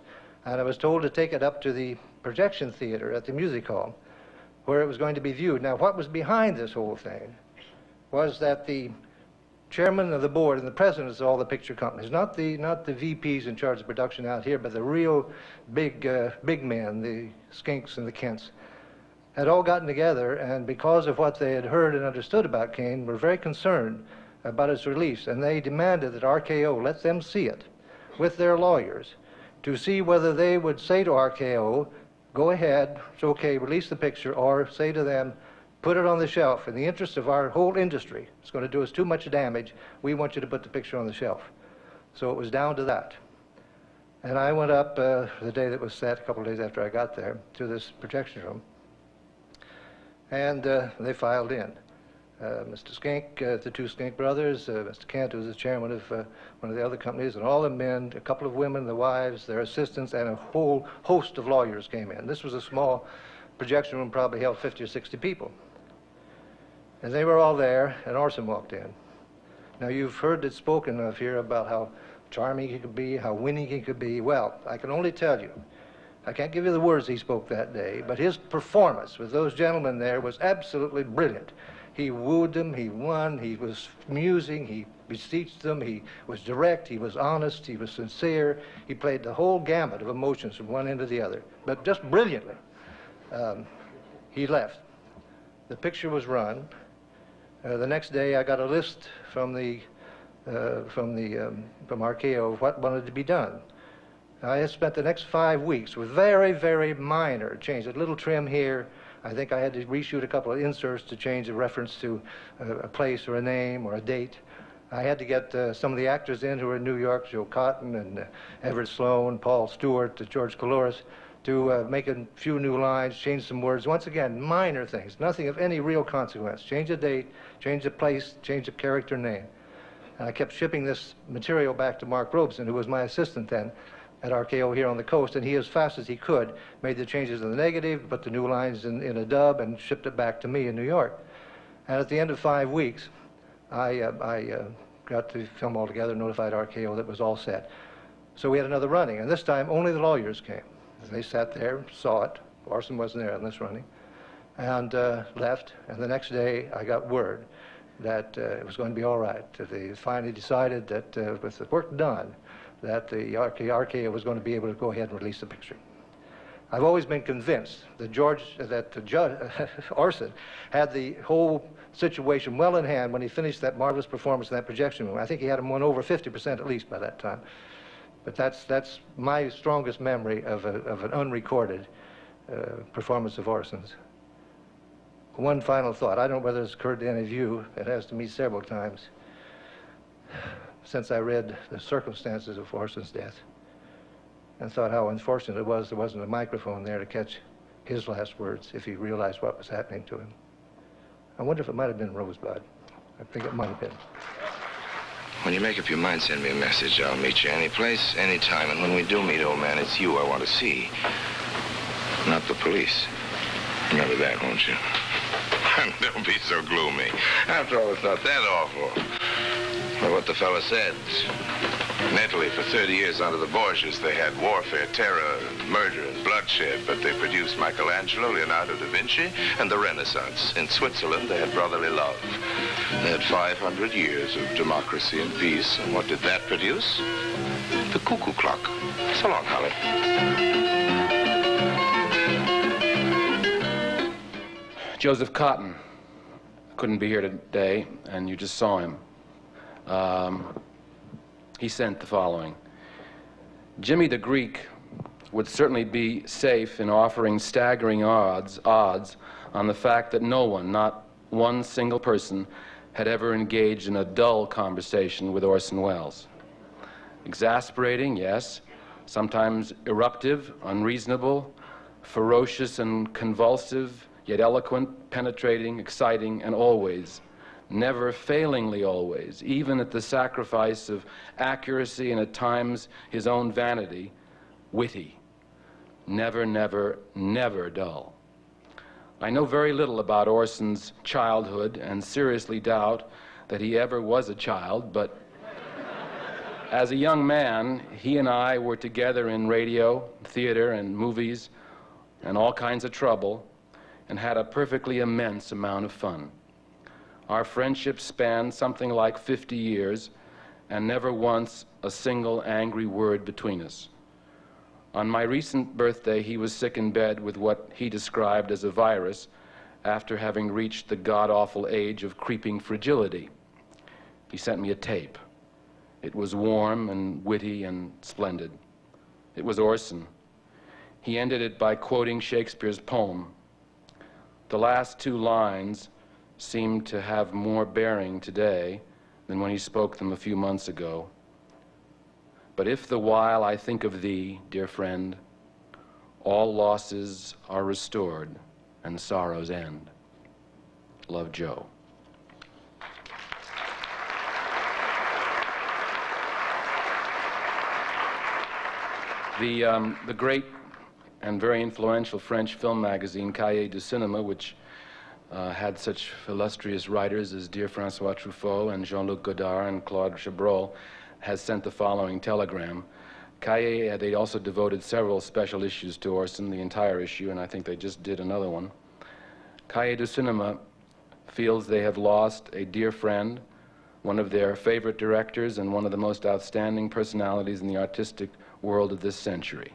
and I was told to take it up to the projection theater at the music hall where it was going to be viewed. Now, what was behind this whole thing was that the chairman of the board and the presidents of all the picture companies, not the VPs in charge of production out here, but the real big men, the Skinks and the Kents, had all gotten together, and because of what they had heard and understood about Kane, were very concerned about its release, and they demanded that RKO let them see it with their lawyers to see whether they would say to RKO, go ahead, it's okay, release the picture, or say to them, put it on the shelf. In the interest of our whole industry, it's going to do us too much damage. We want you to put the picture on the shelf. So it was down to that. And I went up the day that was set, a couple of days after I got there, to this projection room. And they filed in. Mr. Skink, the two Skink brothers, Mr. Kent, who was the chairman of one of the other companies, and all the men, a couple of women, the wives, their assistants, and a whole host of lawyers came in. This was a small projection room, probably held 50 or 60 people. And they were all there, and Orson walked in. Now, you've heard it spoken of here about how charming he could be, how winning he could be. Well, I can only tell you, I can't give you the words he spoke that day, but his performance with those gentlemen there was absolutely brilliant. He wooed them, he won, he was musing, he beseeched them, he was direct, he was honest, he was sincere. He played the whole gamut of emotions from one end to the other, but just brilliantly. He left. The picture was run. The next day I got a list from RKO of what wanted to be done. I had spent the next 5 weeks with very, very minor changes, a little trim here. I think I had to reshoot a couple of inserts to change a reference to a place or a name or a date. I had to get some of the actors in who were in New York, Joe Cotton and Everett Sloan, Paul Stewart, George Coulouris, to make a few new lines, change some words. Once again, minor things, nothing of any real consequence. Change a date, change a place, change a character name. And I kept shipping this material back to Mark Robeson, who was my assistant then at RKO here on the coast, and he, as fast as he could, made the changes in the negative, put the new lines in a dub, and shipped it back to me in New York. And at the end of 5 weeks, I got the film all together, notified RKO that it was all set. So we had another running, and this time only the lawyers came. They sat there, saw it. Orson wasn't there on this running, and left. And the next day, I got word that it was going to be all right. They finally decided that with the work done, that the RKO was going to be able to go ahead and release the picture. I've always been convinced that Orson had the whole situation well in hand when he finished that marvelous performance in that projection room. I think he had him won over 50% at least by that time. But that's my strongest memory of an unrecorded performance of Orson's. One final thought. I don't know whether it's occurred to any of you. It has to me several times since I read the circumstances of Orson's death and thought how unfortunate it was there wasn't a microphone there to catch his last words if he realized what was happening to him. I wonder if it might have been Rosebud. I think it might have been. When you make up your mind, send me a message. I'll meet you any place, any time. And when we do meet, old man, it's you I want to see, not the police. Remember that, won't you? Don't be so gloomy. After all, it's not that awful. Well, what the fella said. In Italy, for 30 years under the Borgias, they had warfare, terror, murder, and bloodshed, but they produced Michelangelo, Leonardo da Vinci, and the Renaissance. In Switzerland, they had brotherly love. They had 500 years of democracy and peace, and what did that produce? The cuckoo clock. So long, Holly. Joseph Cotton couldn't be here today, and you just saw him. He sent the following. Jimmy the Greek would certainly be safe in offering staggering odds on the fact that no one, not one single person, had ever engaged in a dull conversation with Orson Welles. Exasperating, yes, sometimes eruptive, unreasonable, ferocious and convulsive, yet eloquent, penetrating, exciting, and always, never failingly always, even at the sacrifice of accuracy and at times his own vanity, witty, never, never, never dull. I know very little about Orson's childhood and seriously doubt that he ever was a child, but as a young man, he and I were together in radio, theater, and movies, and all kinds of trouble, and had a perfectly immense amount of fun. Our friendship spanned something like 50 years, and never once a single angry word between us. On my recent birthday, he was sick in bed with what he described as a virus after having reached the god-awful age of creeping fragility. He sent me a tape. It was warm and witty and splendid. It was Orson. He ended it by quoting Shakespeare's poem. The last two lines seem to have more bearing today than when he spoke them a few months ago. But if the while I think of thee, dear friend, all losses are restored and sorrows end. Love, Joe. The great and very influential French film magazine, Cahiers du Cinéma, which had such illustrious writers as dear Francois Truffaut and Jean-Luc Godard and Claude Chabrol, has sent the following telegram. Cahiers, they also devoted several special issues to Orson, the entire issue, and I think they just did another one. Cahiers du Cinéma feels they have lost a dear friend, one of their favorite directors, and one of the most outstanding personalities in the artistic world of this century.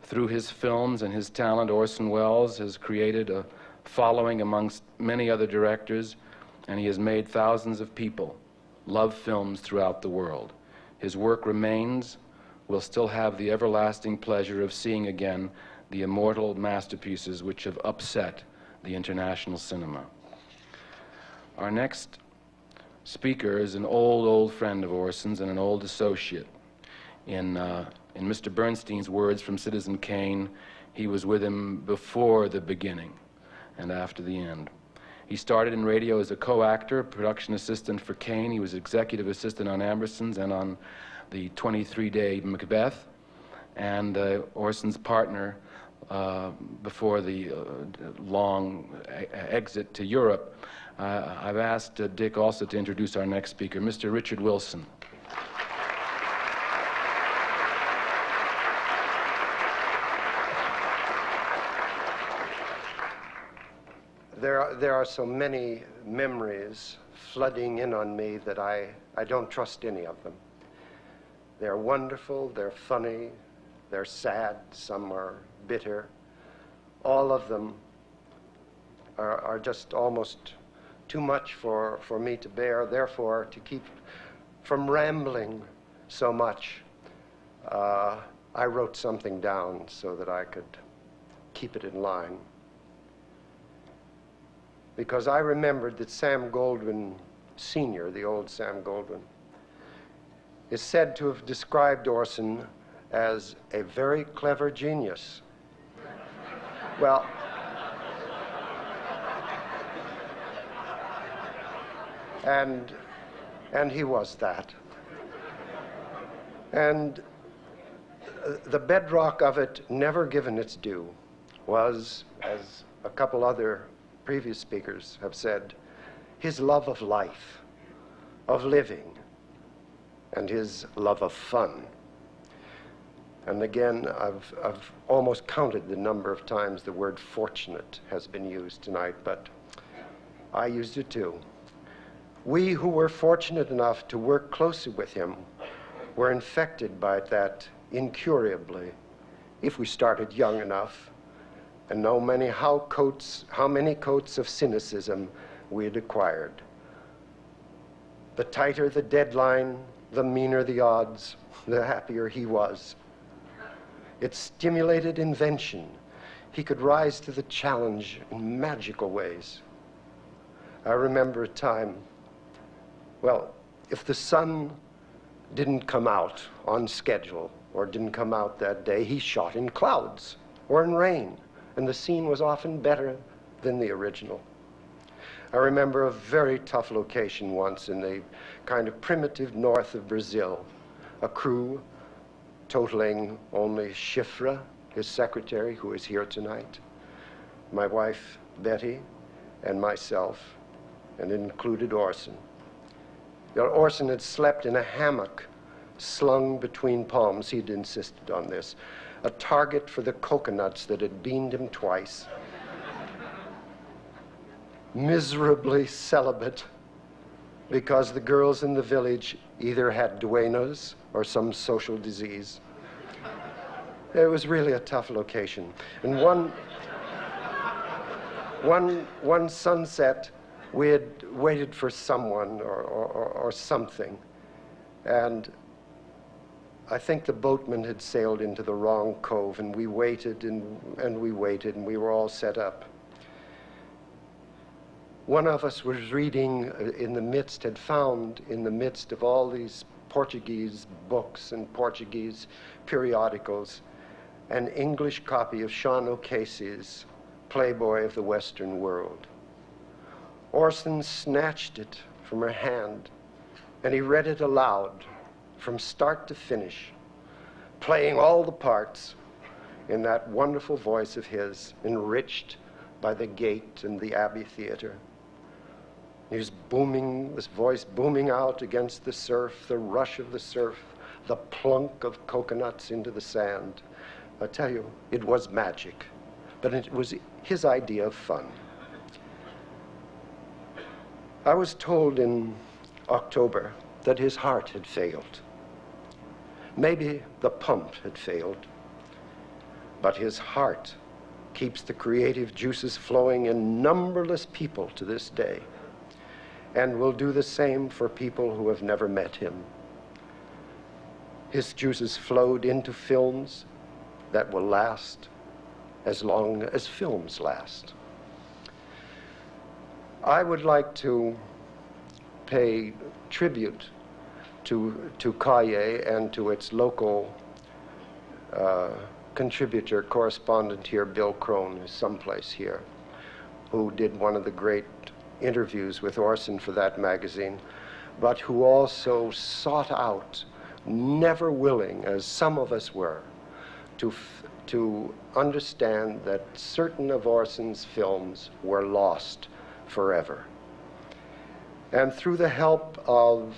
Through his films and his talent, Orson Welles has created a following amongst many other directors, and he has made thousands of people love films throughout the world. His work remains. We'll still have the everlasting pleasure of seeing again the immortal masterpieces which have upset the international cinema. Our next speaker is an old friend of Orson's and an old associate. In Mr. Bernstein's words from Citizen Kane, he was with him before the beginning and after the end. He started in radio as a co-actor, production assistant for Kane. He was executive assistant on Ambersons and on the 23-day Macbeth, and Orson's partner before the long exit to Europe. I've asked Dick also to introduce our next speaker, Mr. Richard Wilson. There are so many memories flooding in on me that I don't trust any of them. They're wonderful, they're funny, they're sad, some are bitter. All of them are just almost too much for me to bear. Therefore, to keep from rambling so much, I wrote something down so that I could keep it in line. Because I remembered that Sam Goldwyn Sr., the old Sam Goldwyn, is said to have described Orson as a very clever genius. Well, and he was that. And the bedrock of it, never given its due, was, as a couple other previous speakers have said, his love of life, of living, and his love of fun. And again, I've almost counted the number of times the word fortunate has been used tonight, but I used it too. We who were fortunate enough to work closely with him were infected by that incurably, if we started young enough, and know how many coats of cynicism we had acquired. The tighter the deadline, the meaner the odds, the happier he was. It stimulated invention. He could rise to the challenge in magical ways. I remember a time, well, if the sun didn't come out on schedule or didn't come out that day, he shot in clouds or in rain, and the scene was often better than the original. I remember a very tough location once in the kind of primitive north of Brazil, a crew totaling only Schifra, his secretary, who is here tonight, my wife, Betty, and myself, and it included Orson. Orson had slept in a hammock slung between palms. He'd insisted on this. A target for the coconuts that had beamed him twice. Miserably celibate because the girls in the village either had duenas or some social disease. It was really a tough location. And one sunset, we had waited for someone or something, and I think the boatman had sailed into the wrong cove, and we waited and we waited, and we were all set up. One of us was reading had found in the midst of all these Portuguese books and Portuguese periodicals, an English copy of Sean O'Casey's Playboy of the Western World. Orson snatched it from her hand, and he read it aloud from start to finish, playing all the parts in that wonderful voice of his, enriched by the gate and the Abbey Theater. His voice booming out against the surf, the rush of the surf, the plunk of coconuts into the sand. I tell you, it was magic, but it was his idea of fun. I was told in October that his heart had failed. Maybe the pump had failed, but his heart keeps the creative juices flowing in numberless people to this day, and will do the same for people who have never met him. His juices flowed into films that will last as long as films last. I would like to pay tribute to Cahiers and to its local contributor, correspondent here, Bill Crone, who's someplace here, who did one of the great interviews with Orson for that magazine, but who also sought out, never willing, as some of us were, to understand that certain of Orson's films were lost forever. And through the help of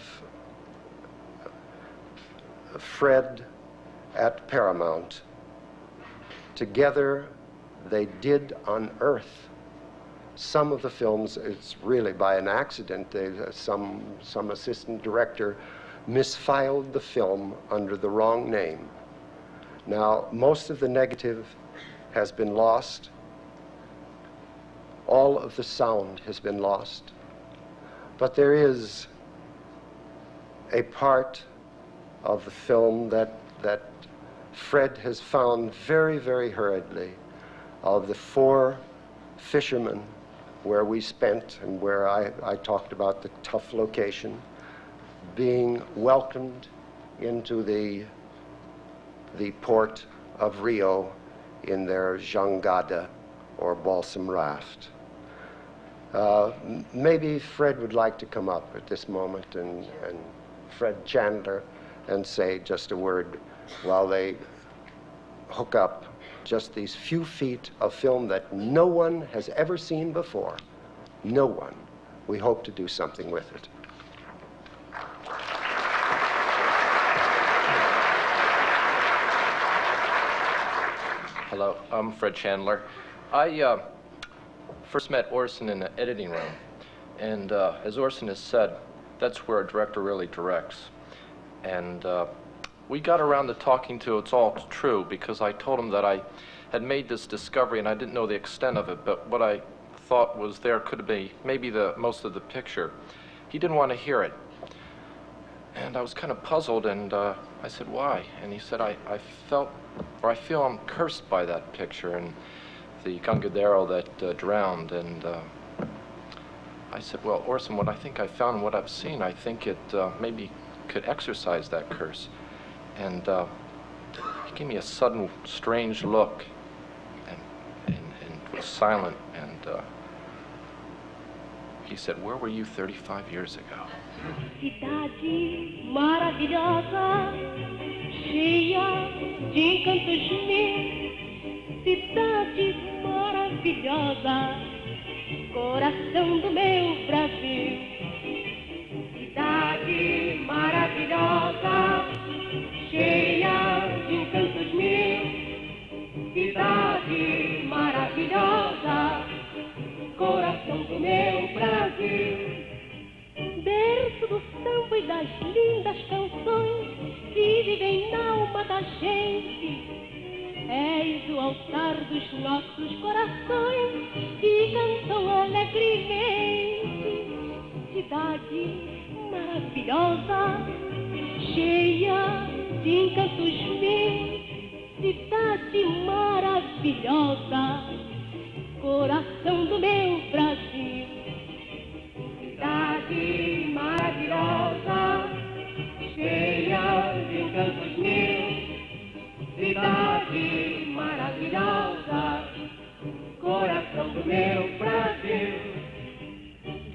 Fred at Paramount, together they did unearth some of the films. It's really by an accident. Some assistant director misfiled the film under the wrong name. Now, most of the negative has been lost. All of the sound has been lost. But there is a part of the film that Fred has found very, very hurriedly, of the 4 fishermen where we spent and where I talked about the tough location, being welcomed into the port of Rio in their jangada or balsam raft. Maybe Fred would like to come up at this moment, and Fred Chandler, and say just a word while they hook up just these few feet of film that no one has ever seen before. No one. We hope to do something with it. Hello, I'm Fred Chandler. I first met Orson in the editing room, and as Orson has said, that's where a director really directs. And we got around to talking to It's All True, because I told him that I had made this discovery and I didn't know the extent of it, but what I thought was there could be maybe most of the picture. He didn't want to hear it. And I was kind of puzzled, and I said, why? And he said, I feel I'm cursed by that picture and the gangadero that drowned. And I said, well, Orson, what I think I found and what I've seen, I think it maybe could exorcise that curse. And he gave me a sudden, strange look and was silent. And he said, where were you 35 years ago? Cidade maravilhosa, cheia de encantos mil. Cidade maravilhosa, coração do meu Brasil. Cidade maravilhosa, cheia de encantos mil. Cidade maravilhosa, coração do meu Brasil. Berço do samba e das lindas canções que vivem na alma da gente. És o altar dos nossos corações que cantam alegremente. Cidade maravilhosa, cheia de encantos meus, cidade maravilhosa, coração do meu Brasil. Cidade maravilhosa, cheia de encantos meus, cidade maravilhosa, coração do meu Brasil.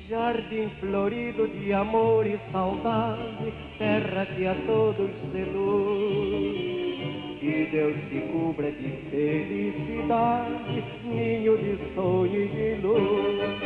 Jardim florido de amor e saudade, terra que a todos seduz. Que Deus te cubra de felicidade, ninho de sonho e de luz.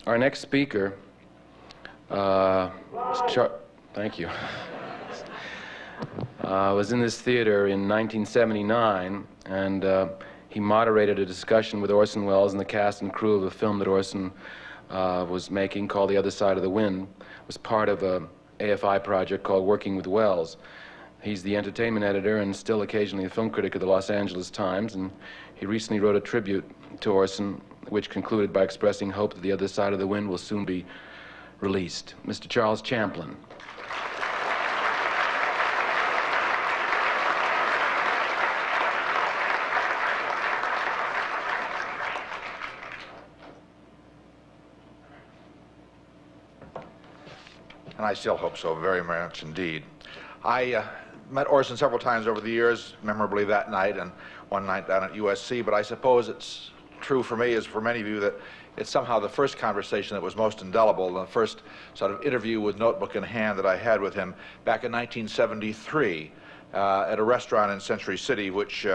Our next speaker thank you. Was in this theater in 1979, and he moderated a discussion with Orson Welles and the cast and crew of a film that Orson was making called The Other Side of the Wind. It was part of a AFI project called Working with Welles. He's the entertainment editor and still occasionally a film critic of the Los Angeles Times, and he recently wrote a tribute to Orson, which concluded by expressing hope that The Other Side of the Wind will soon be released. Mr. Charles Champlin. And I still hope so, very much indeed. I met Orson several times over the years, memorably that night and one night down at USC, but I suppose it's true for me, as for many of you, that it's somehow the first conversation that was most indelible, the first sort of interview with notebook in hand that I had with him back in 1973 at a restaurant in Century City, which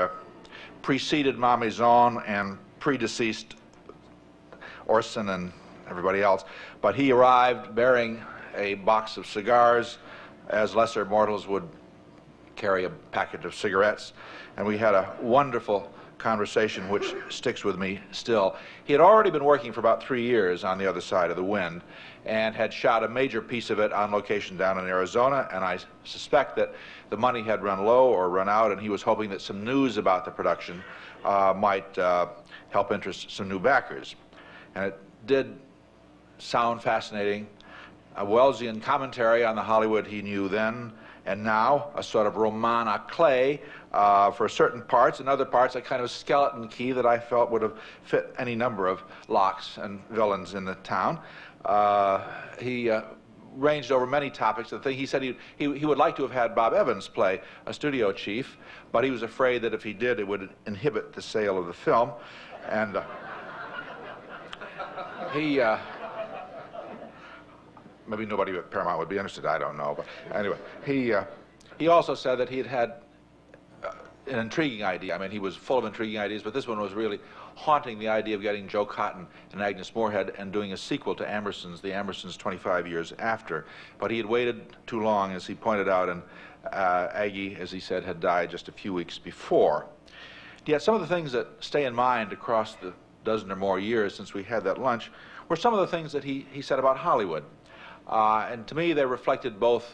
preceded Ma Maison and predeceased Orson and everybody else. But he arrived bearing a box of cigars, as lesser mortals would carry a packet of cigarettes, and we had a wonderful conversation which sticks with me still. He had already been working for about 3 years on The Other Side of the Wind and had shot a major piece of it on location down in Arizona, and I suspect that the money had run low or run out, and he was hoping that some news about the production might help interest some new backers. And it did sound fascinating. A Wellesian commentary on the Hollywood he knew then, and now a sort of roman à clef for certain parts, and other parts a kind of skeleton key that I felt would have fit any number of locks and villains in the town. He ranged over many topics. The thing he said he would like to have had Bob Evans play a studio chief, but he was afraid that if he did, it would inhibit the sale of the film. And maybe nobody at Paramount would be interested, I don't know. But anyway, he also said that he had had an intriguing idea. I mean, he was full of intriguing ideas, but this one was really haunting, the idea of getting Joe Cotton and Agnes Moorehead and doing a sequel to Ambersons, the Ambersons 25 years after. But he had waited too long, as he pointed out, and Aggie, as he said, had died just a few weeks before. Yet some of the things that stay in mind across the dozen or more years since we had that lunch were some of the things that he said about Hollywood. And to me, they reflected both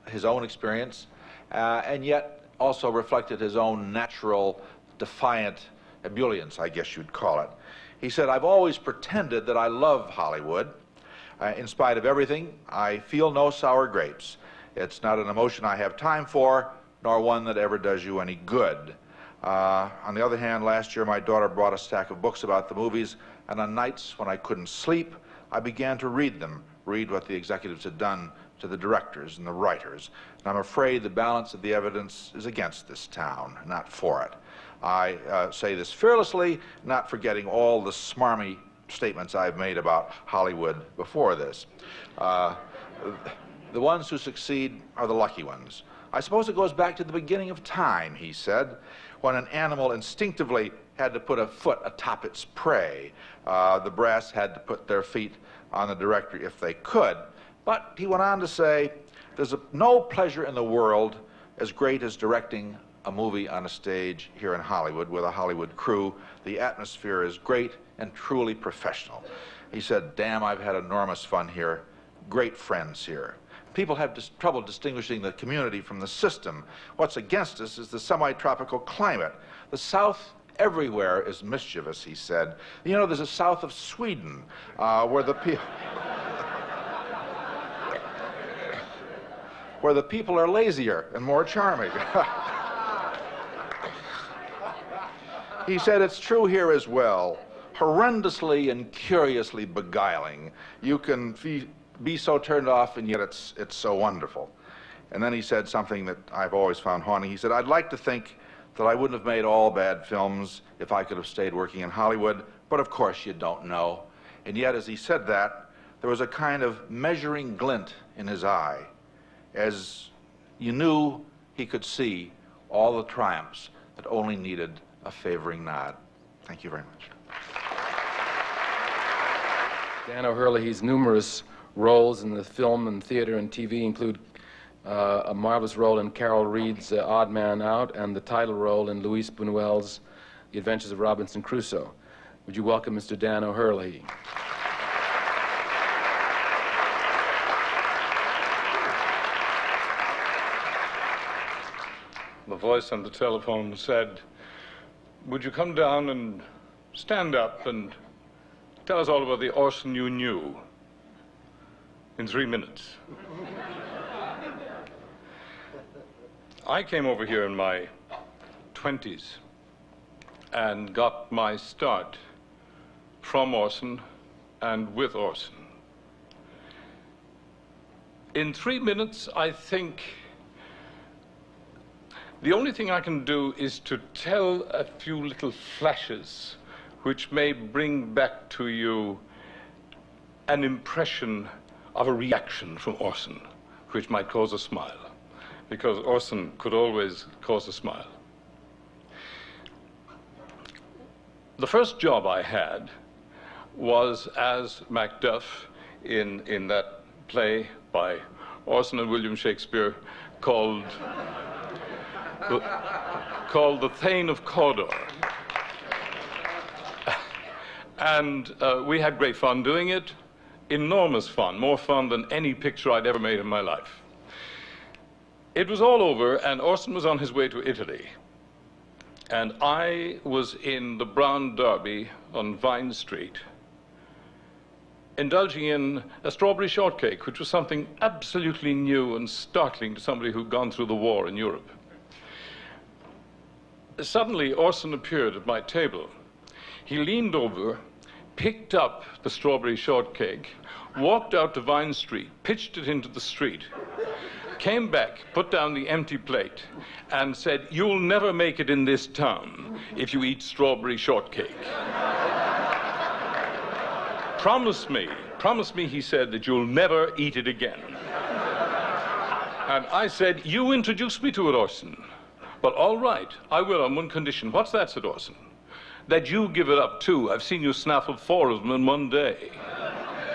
his own experience and yet also reflected his own natural, defiant ebullience, I guess you'd call it. He said, "I've always pretended that I love Hollywood. In spite of everything, I feel no sour grapes. It's not an emotion I have time for, nor one that ever does you any good." On the other hand, last year my daughter brought a stack of books about the movies, and on nights when I couldn't sleep, I began to read them, read what the executives had done to the directors and the writers. And I'm afraid the balance of the evidence is against this town, not for it. I say this fearlessly, not forgetting all the smarmy statements I've made about Hollywood before this. The ones who succeed are the lucky ones. I suppose it goes back to the beginning of time, he said, when an animal instinctively had to put a foot atop its prey. The brass had to put their feet on the director if they could. But he went on to say, there's no pleasure in the world as great as directing a movie on a stage here in Hollywood with a Hollywood crew. The atmosphere is great and truly professional. He said, damn, I've had enormous fun here. Great friends here. People have trouble distinguishing the community from the system. What's against us is the semi-tropical climate. The South everywhere is mischievous, he said. You know, there's a south of Sweden where the people are lazier and more charming. He said, it's true here as well. Horrendously and curiously beguiling. You can be so turned off, and yet it's so wonderful. And then he said something that I've always found haunting. He said, I'd like to think that I wouldn't have made all bad films if I could have stayed working in Hollywood, but of course you don't know. And yet, as he said that, there was a kind of measuring glint in his eye, as you knew he could see all the triumphs that only needed a favoring nod. Thank you very much. Dan O'Hurley's numerous roles in the film and theater and TV include a marvelous role in Carol Reed's Odd Man Out and the title role in Luis Buñuel's The Adventures of Robinson Crusoe. Would you welcome Mr. Dan O'Hurley? The voice on the telephone said, would you come down and stand up and tell us all about the Orson you knew in 3 minutes? I came over here in my 20s and got my start from Orson and with Orson. In 3 minutes, I think the only thing I can do is to tell a few little flashes which may bring back to you an impression of a reaction from Orson, which might cause a smile, because Orson could always cause a smile. The first job I had was as Macduff in that play by Orson and William Shakespeare called The Thane of Cawdor. And we had great fun doing it, enormous fun, more fun than any picture I'd ever made in my life. It was all over, and Orson was on his way to Italy. And I was in the Brown Derby on Vine Street, indulging in a strawberry shortcake, which was something absolutely new and startling to somebody who'd gone through the war in Europe. Suddenly, Orson appeared at my table. He leaned over, picked up the strawberry shortcake, walked out to Vine Street, pitched it into the street, came back, put down the empty plate, and said, "You'll never make it in this town if you eat strawberry shortcake. Promise me, he said, that you'll never eat it again." And I said, "You introduced me to it, Orson. But all right, I will on one condition." "What's that?" said Orson. "That you give it up too. I've seen you snaffle 4 of them in one day."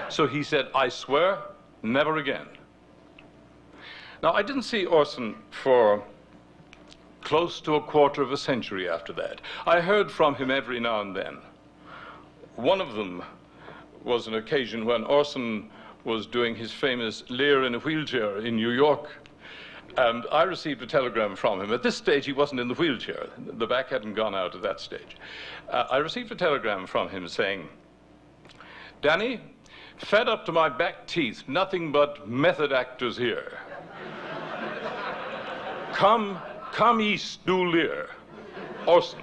So he said, "I swear, never again." Now, I didn't see Orson for close to a quarter of a century after that. I heard from him every now and then. One of them was an occasion when Orson was doing his famous Lear in a wheelchair in New York, and I received a telegram from him. At this stage, he wasn't in the wheelchair. The back hadn't gone out at that stage. I received a telegram from him saying, "Danny, fed up to my back teeth, nothing but method actors here. Come east, do Lear. Orson."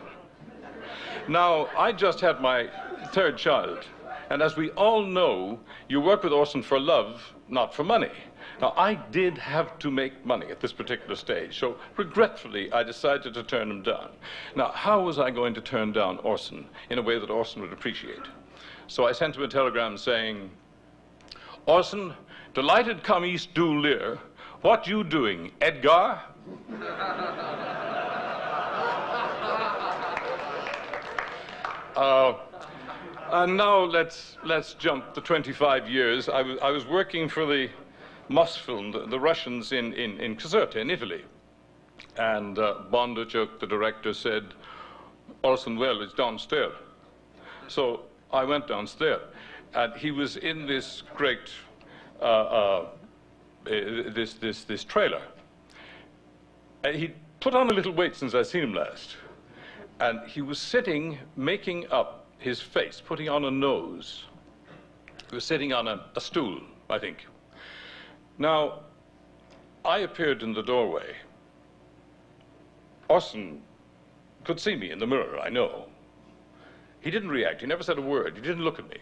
Now, I just had my 3rd child, and as we all know, you work with Orson for love, not for money. Now, I did have to make money at this particular stage, so regretfully, I decided to turn him down. Now, how was I going to turn down Orson in a way that Orson would appreciate? So I sent him a telegram saying, "Orson, delighted come east, do Lear. What you doing, Edgar?" And now let's jump to 25 years. I was working for the Mosfilm, the Russians in Caserta, in Italy. And Bogdanovich, the director, said, "Orson Welles is downstairs." So I went downstairs, and he was in this great, this trailer. And he'd put on a little weight since I'd seen him last. And he was sitting, making up his face, putting on a nose. He was sitting on a stool, I think. Now, I appeared in the doorway. Orson could see me in the mirror, I know. He didn't react. He never said a word. He didn't look at me.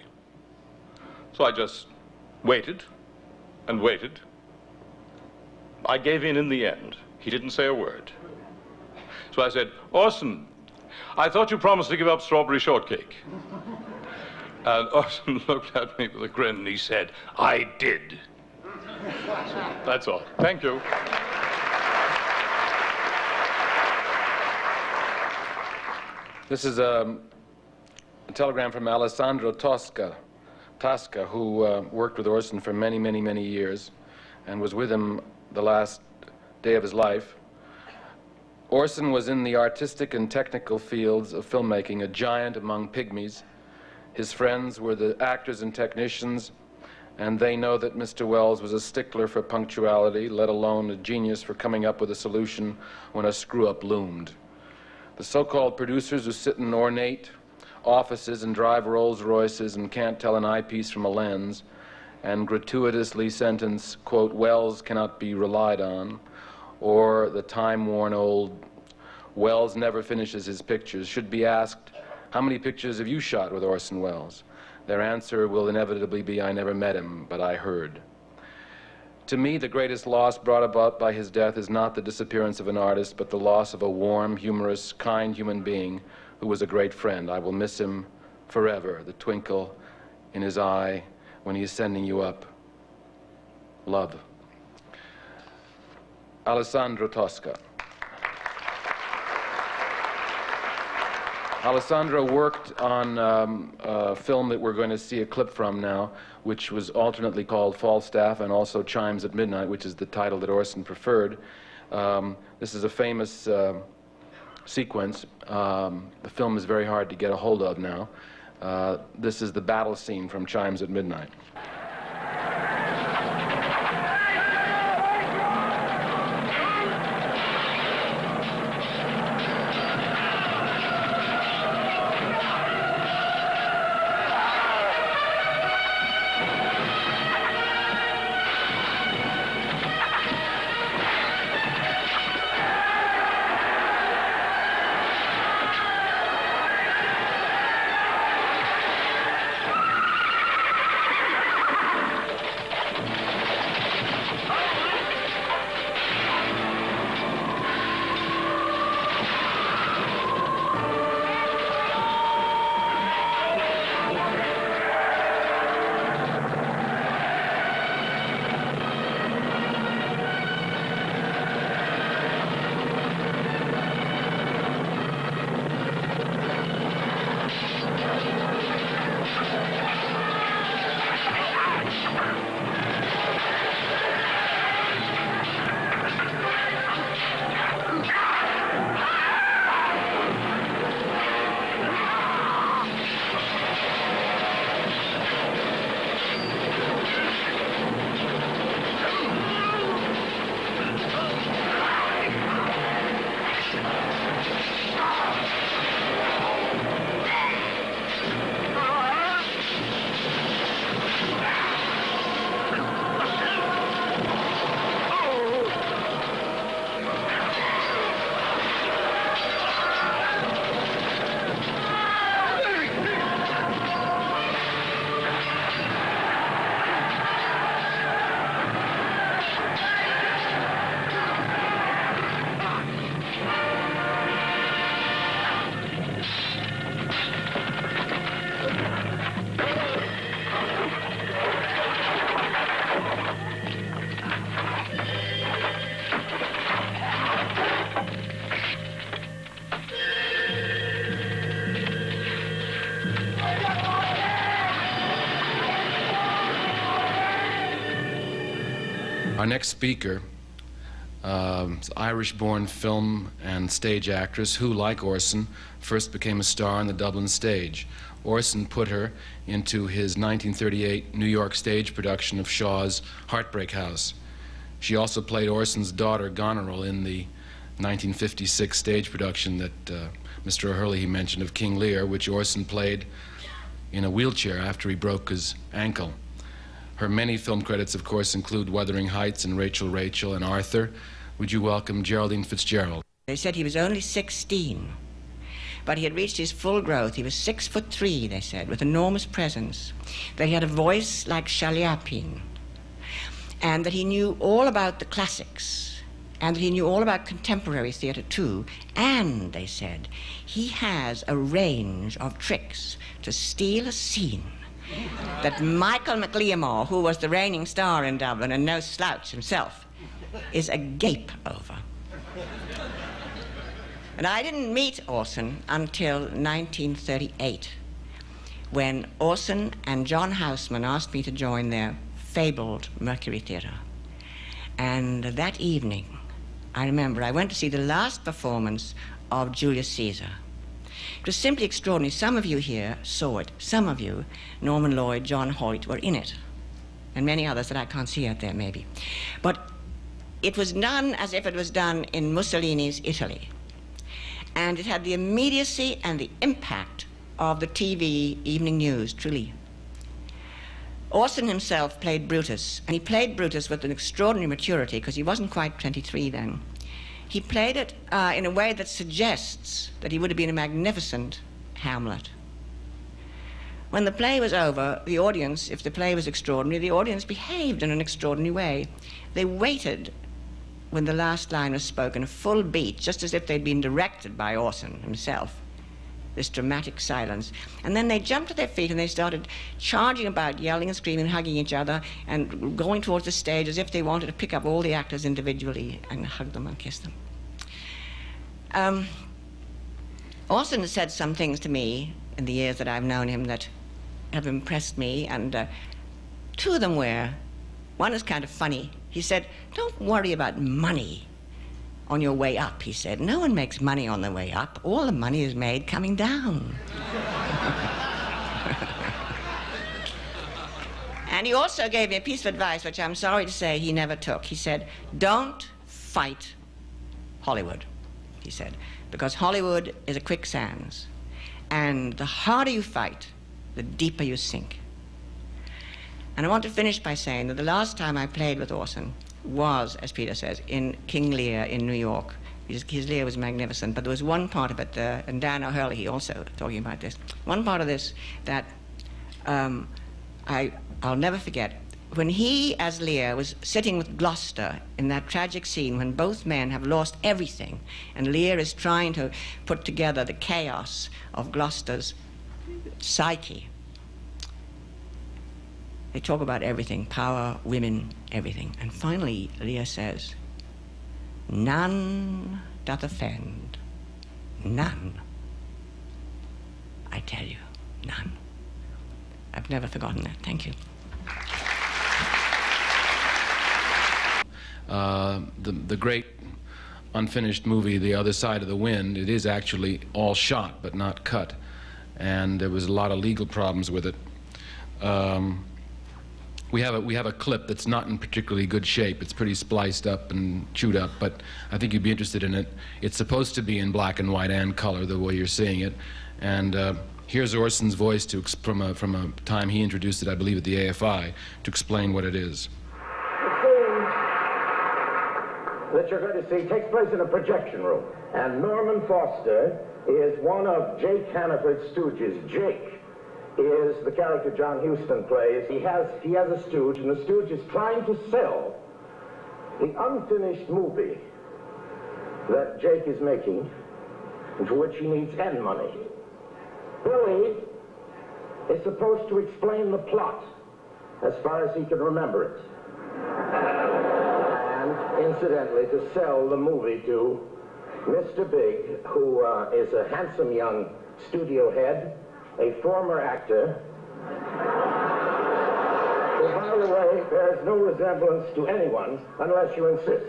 So I just waited and waited. I gave in the end. He didn't say a word. So I said, "Orson, I thought you promised to give up strawberry shortcake." And Orson looked at me with a grin, and he said, "I did." That's all. Thank you. This is a telegram from Alessandro Tosca, who worked with Orson for many, many, many years and was with him the last day of his life. Orson was in the artistic and technical fields of filmmaking a giant among pygmies. His friends were the actors and technicians, and they know that Mr. Welles was a stickler for punctuality, let alone a genius for coming up with a solution when a screw-up loomed. The so-called producers who sit in ornate offices and drive Rolls Royces and can't tell an eyepiece from a lens, and gratuitously sentence, quote, "Welles cannot be relied on," or the time-worn old "Welles never finishes his pictures," should be asked, "How many pictures have you shot with Orson Welles?" Their answer will inevitably be, "I never met him, but I heard." To me, the greatest loss brought about by his death is not the disappearance of an artist, but the loss of a warm, humorous, kind human being who was a great friend. I will miss him forever, the twinkle in his eye when he is sending you up. Love. Alessandro Tosca. Alessandro worked on a film that we're going to see a clip from now, which was alternately called Falstaff and also Chimes at Midnight, which is the title that Orson preferred. This is a famous sequence. The film is very hard to get a hold of now. This is the battle scene from Chimes at Midnight. Our next speaker is Irish-born film and stage actress who, like Orson, first became a star on the Dublin stage. Orson put her into his 1938 New York stage production of Shaw's Heartbreak House. She also played Orson's daughter, Goneril, in the 1956 stage production that Mr. O'Hurley mentioned of King Lear, which Orson played in a wheelchair after he broke his ankle. Her many film credits, of course, include Wuthering Heights and Rachel, Rachel, and Arthur. Would you welcome Geraldine Fitzgerald? They said he was only 16, but he had reached his full growth. He was 6'3", they said, with enormous presence. That he had a voice like Shaliapin, and that he knew all about the classics, and that he knew all about contemporary theater too. And, they said, he has a range of tricks to steal a scene that Michael McLeamore, who was the reigning star in Dublin and no slouch himself, is agape over. And I didn't meet Orson until 1938, when Orson and John Houseman asked me to join their fabled Mercury Theatre. And that evening, I remember, I went to see the last performance of Julius Caesar. It was simply extraordinary. Some of you here saw it. Some of you, Norman Lloyd, John Hoyt, were in it. And many others that I can't see out there, maybe. But it was done as if it was done in Mussolini's Italy. And it had the immediacy and the impact of the TV evening news, truly. Orson himself played Brutus, and he played Brutus with an extraordinary maturity, because he wasn't quite 23 then. He played it in a way that suggests that he would have been a magnificent Hamlet. When the play was over, the audience, if the play was extraordinary, the audience behaved in an extraordinary way. They waited when the last line was spoken, a full beat, just as if they'd been directed by Orson himself, this dramatic silence. And then they jumped to their feet and they started charging about, yelling and screaming, hugging each other, and going towards the stage as if they wanted to pick up all the actors individually and hug them and kiss them. Orson has said some things to me in the years that I've known him that have impressed me, and two of them were, one is kind of funny. He said, "Don't worry about money on your way up," he said. "No one makes money on the way up. All the money is made coming down." And he also gave me a piece of advice, which I'm sorry to say he never took. He said, "Don't fight Hollywood," he said, "because Hollywood is a quicksand. And the harder you fight, the deeper you sink." And I want to finish by saying that the last time I played with Orson was, as Peter says, in King Lear in New York. His Lear was magnificent, but there was one part of it, and Dan O'Hurley also talking about this, one part of this that I'll never forget. When he, as Lear, was sitting with Gloucester in that tragic scene when both men have lost everything, and Lear is trying to put together the chaos of Gloucester's psyche. They talk about everything, power, women, everything. And finally, Lear says, "None doth offend, none. I tell you, none." I've never forgotten that. Thank you. The great unfinished movie, The Other Side of the Wind, it is actually all shot but not cut. And there was a lot of legal problems with it. We have a clip that's not in particularly good shape. It's pretty spliced up and chewed up, but I think you'd be interested in it. It's supposed to be in black and white and color, the way you're seeing it. And here's Orson's voice from a time he introduced it, I believe, at the AFI, to explain what it is. The scene that you're going to see takes place in a projection room, and Norman Foster is one of Jake Hannaford's stooges. Jake is the character John Huston plays. He has a stooge, and the stooge is trying to sell the unfinished movie that Jake is making, and for which he needs end money. Billy is supposed to explain the plot as far as he can remember it, and incidentally to sell the movie to Mr. Big, who is a handsome young studio head, a former actor, who, by the way, bears no resemblance to anyone unless you insist.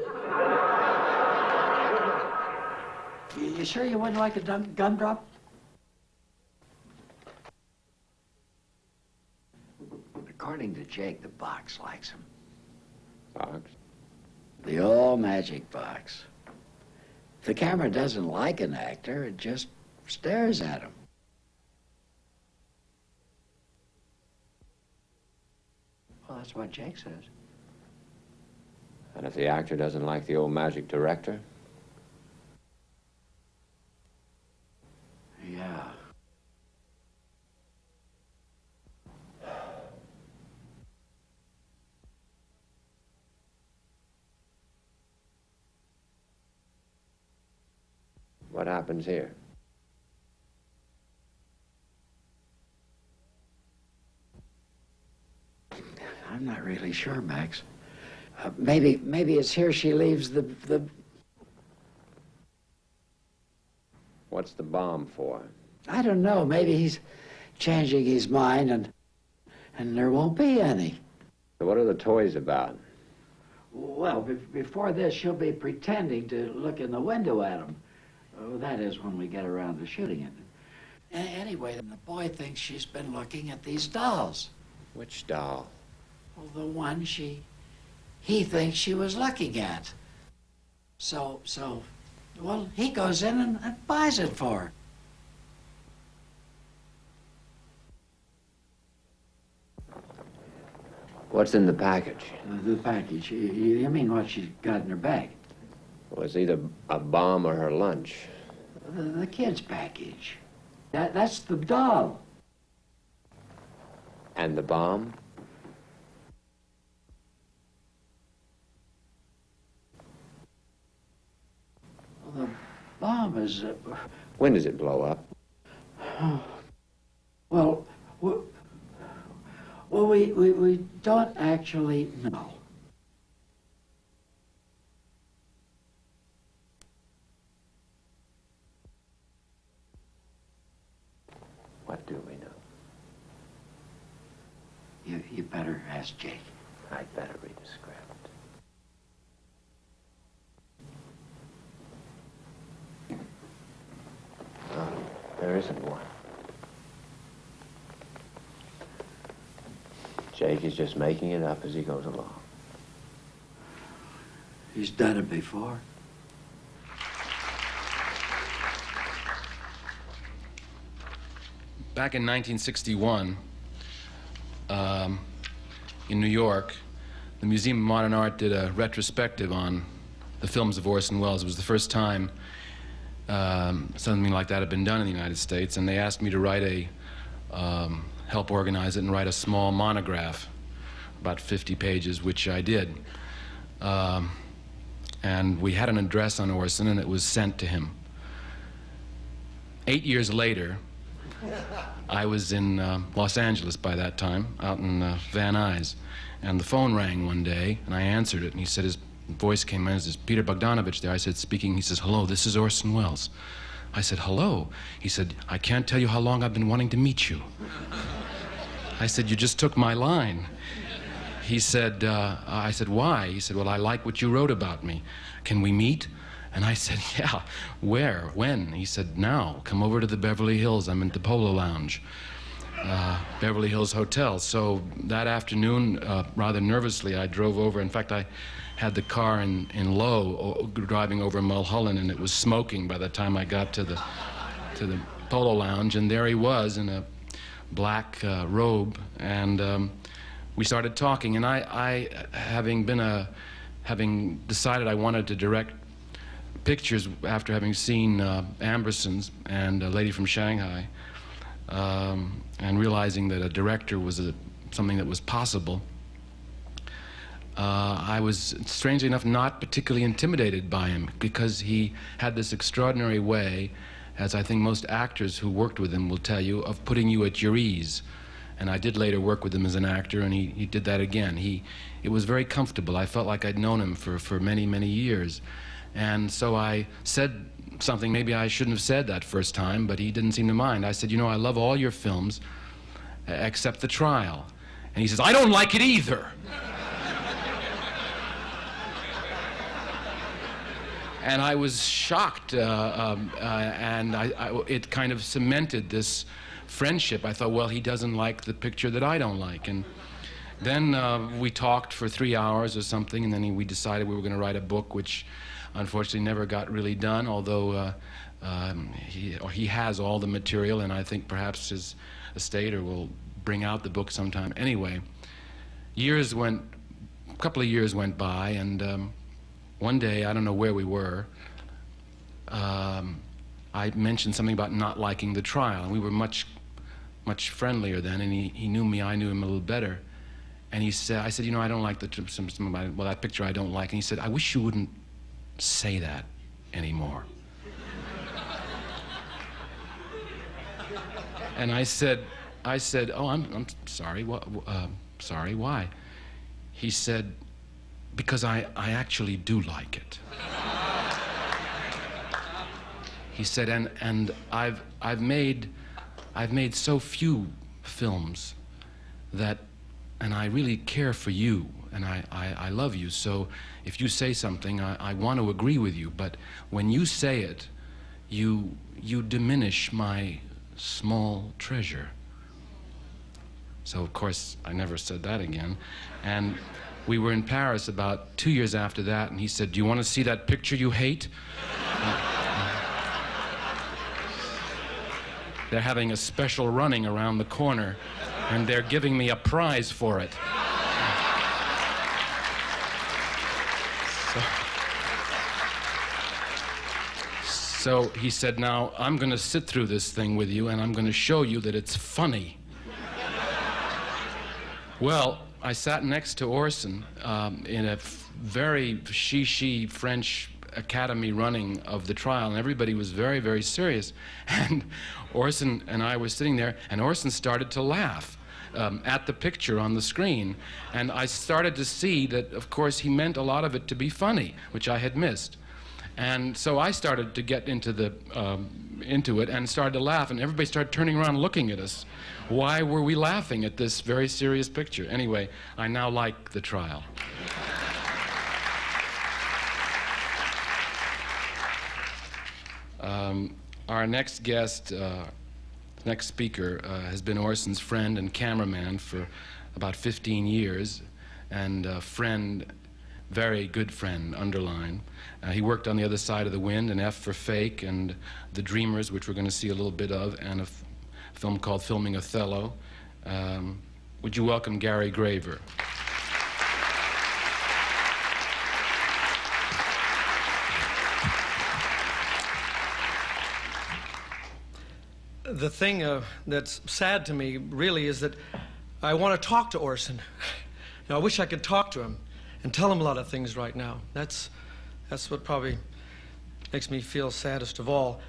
You sure you wouldn't like a gumdrop? According to Jake, the box likes him. Box? The old magic box. If the camera doesn't like an actor, it just stares at him. Well, that's what Jake says. And if the actor doesn't like the old magic director? Yeah. What happens here? I'm not really sure, Max. Maybe it's here she leaves the... What's the bomb for? I don't know. Maybe he's changing his mind and there won't be any. So what are the toys about? Well, before this, she'll be pretending to look in the window at him. That is when we get around to shooting it. Anyway, the boy thinks she's been looking at these dolls. Which doll? Well, the one he thinks she was looking at. So, well, he goes in and buys it for her. What's in the package? The package? You mean what she's got in her bag? Well, it's either a bomb or her lunch. The kid's package. That's the doll. And the bomb? Well, the bomb is... When does it blow up? Well, we don't actually know. What do we know? You better ask Jake. I'd better read the script. Oh, there isn't one. Jake is just making it up as he goes along. He's done it before. Back in 1961, in New York, the Museum of Modern Art did a retrospective on the films of Orson Welles. It was the first time something like that had been done in the United States, and they asked me to write help organize it and write a small monograph, about 50 pages, which I did. And we had an address on Orson, and it was sent to him. 8 years later, I was in Los Angeles by that time, out in Van Nuys, and the phone rang one day, and I answered it, and he said, his voice came in, "Is Peter Bogdanovich there?" I said, "Speaking." He says, "Hello, this is Orson Welles." I said, "Hello." He said, "I can't tell you how long I've been wanting to meet you." I said, "You just took my line." He said, I said, "Why?" He said, "Well, I like what you wrote about me. Can we meet?" And I said, "Yeah, where, when?" He said, "Now, come over to the Beverly Hills. I'm at the Polo Lounge, Beverly Hills Hotel." So that afternoon, rather nervously, I drove over. In fact, I had the car in low, driving over Mulholland, and it was smoking by the time I got to the Polo Lounge. And there he was in a black robe, and we started talking. And I having decided I wanted to direct pictures after having seen Ambersons and A Lady from Shanghai, and realizing that a director was something that was possible, I was, strangely enough, not particularly intimidated by him, because he had this extraordinary way, as I think most actors who worked with him will tell you, of putting you at your ease. And I did later work with him as an actor, and he did that again. It was very comfortable. I felt like I'd known him for many, many years. And so I said something maybe I shouldn't have said that first time, but he didn't seem to mind. I said, "You know, I love all your films except The Trial." And he says, I don't like it either. And I was shocked, and it kind of cemented this friendship. I thought, well, he doesn't like the picture that I don't like. And then we talked for 3 hours or something, and then we decided we were going to write a book, which unfortunately never got really done, although he has all the material, and I think perhaps his estate will bring out the book sometime. Anyway, a couple of years went by, and one day, I don't know where we were, I mentioned something about not liking the trial, and we were much friendlier then, and he knew me, I knew him a little better. And I said, you know, I don't like that picture I don't like. And he said, I wish you wouldn't say that anymore. And I said, oh, I'm sorry. Sorry, why? He said, because I actually do like it. He said, and I've made so few films that, and I really care for you, and I love you, so if you say something, I want to agree with you, but when you say it, you diminish my small treasure. So, of course, I never said that again. And we were in Paris about 2 years after that, and he said, do you want to see that picture you hate? They're having a special running around the corner, and they're giving me a prize for it. So he said, now, I'm going to sit through this thing with you, and I'm going to show you that it's funny. Well, I sat next to Orson in a very she French Academy running of the trial, and everybody was very, very serious. And Orson and I were sitting there, and Orson started to laugh at the picture on the screen. And I started to see that, of course, he meant a lot of it to be funny, which I had missed. And so I started to get into it and started to laugh, and everybody started turning around looking at us. Why were we laughing at this very serious picture? Anyway, I now like the trial. Our next guest, next speaker, has been Orson's friend and cameraman for about 15 years, and a friend, very good friend, underline. He worked on The Other Side of the Wind, and F for Fake, and The Dreamers, which we're going to see a little bit of, and a film called Filming Othello. Would you welcome Gary Graver? The thing that's sad to me, really, is that I want to talk to Orson. You know, I wish I could talk to him and tell him a lot of things right now. That's what probably makes me feel saddest of all.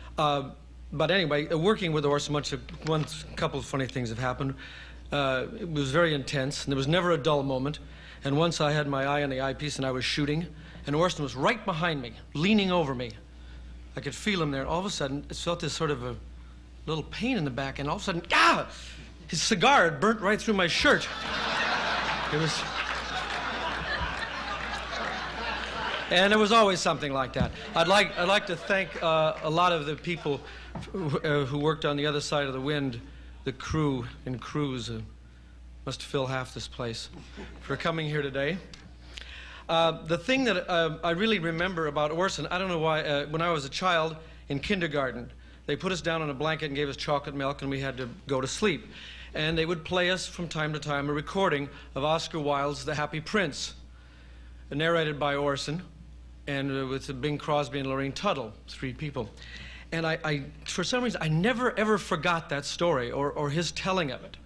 But anyway, working with Orson, a couple of funny things have happened. It was very intense, and there was never a dull moment. And once I had my eye on the eyepiece, and I was shooting, and Orson was right behind me, leaning over me. I could feel him there. All of a sudden, I felt this sort of a little pain in the back, and all of a sudden, his cigar had burnt right through my shirt. It was... And there was always something like that. I'd like to thank a lot of the people who worked on The Other Side of the Wind, the crew and crews, must fill half this place, for coming here today. The thing that I really remember about Orson, I don't know why, when I was a child in kindergarten, they put us down on a blanket and gave us chocolate milk, and we had to go to sleep. And they would play us from time to time a recording of Oscar Wilde's The Happy Prince, narrated by Orson, and with Bing Crosby and Lorraine Tuttle, 3 people. And I for some reason, I never ever forgot that story or his telling of it.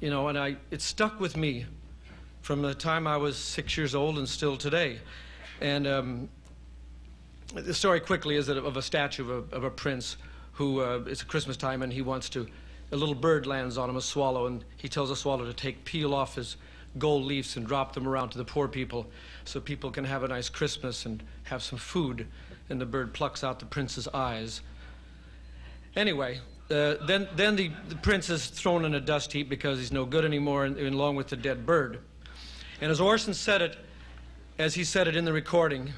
You know, and it stuck with me from the time I was 6 years old and still today. And the story quickly is that of a statue of a prince who, it's Christmas time, and he wants to, a little bird lands on him, a swallow, and he tells the swallow to peel off his gold leaves and drop them around to the poor people so people can have a nice Christmas and have some food. And the bird plucks out the prince's eyes. Anyway, then the prince is thrown in a dust heap because he's no good anymore, along with the dead bird. And as Orson said it, as he said it in the recording,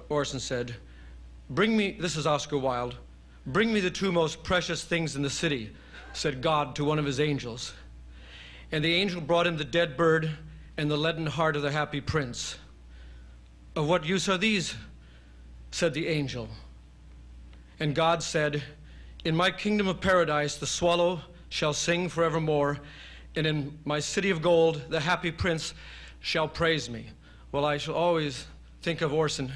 Orson said, "Bring me," this is Oscar Wilde, "bring me the two most precious things in the city," said God to one of his angels. And the angel brought him the dead bird and the leaden heart of the happy prince. "Of what use are these?" said the angel. And God said, "In my kingdom of paradise the swallow shall sing forevermore, and in my city of gold the happy prince shall praise me." Well, I shall always think of Orson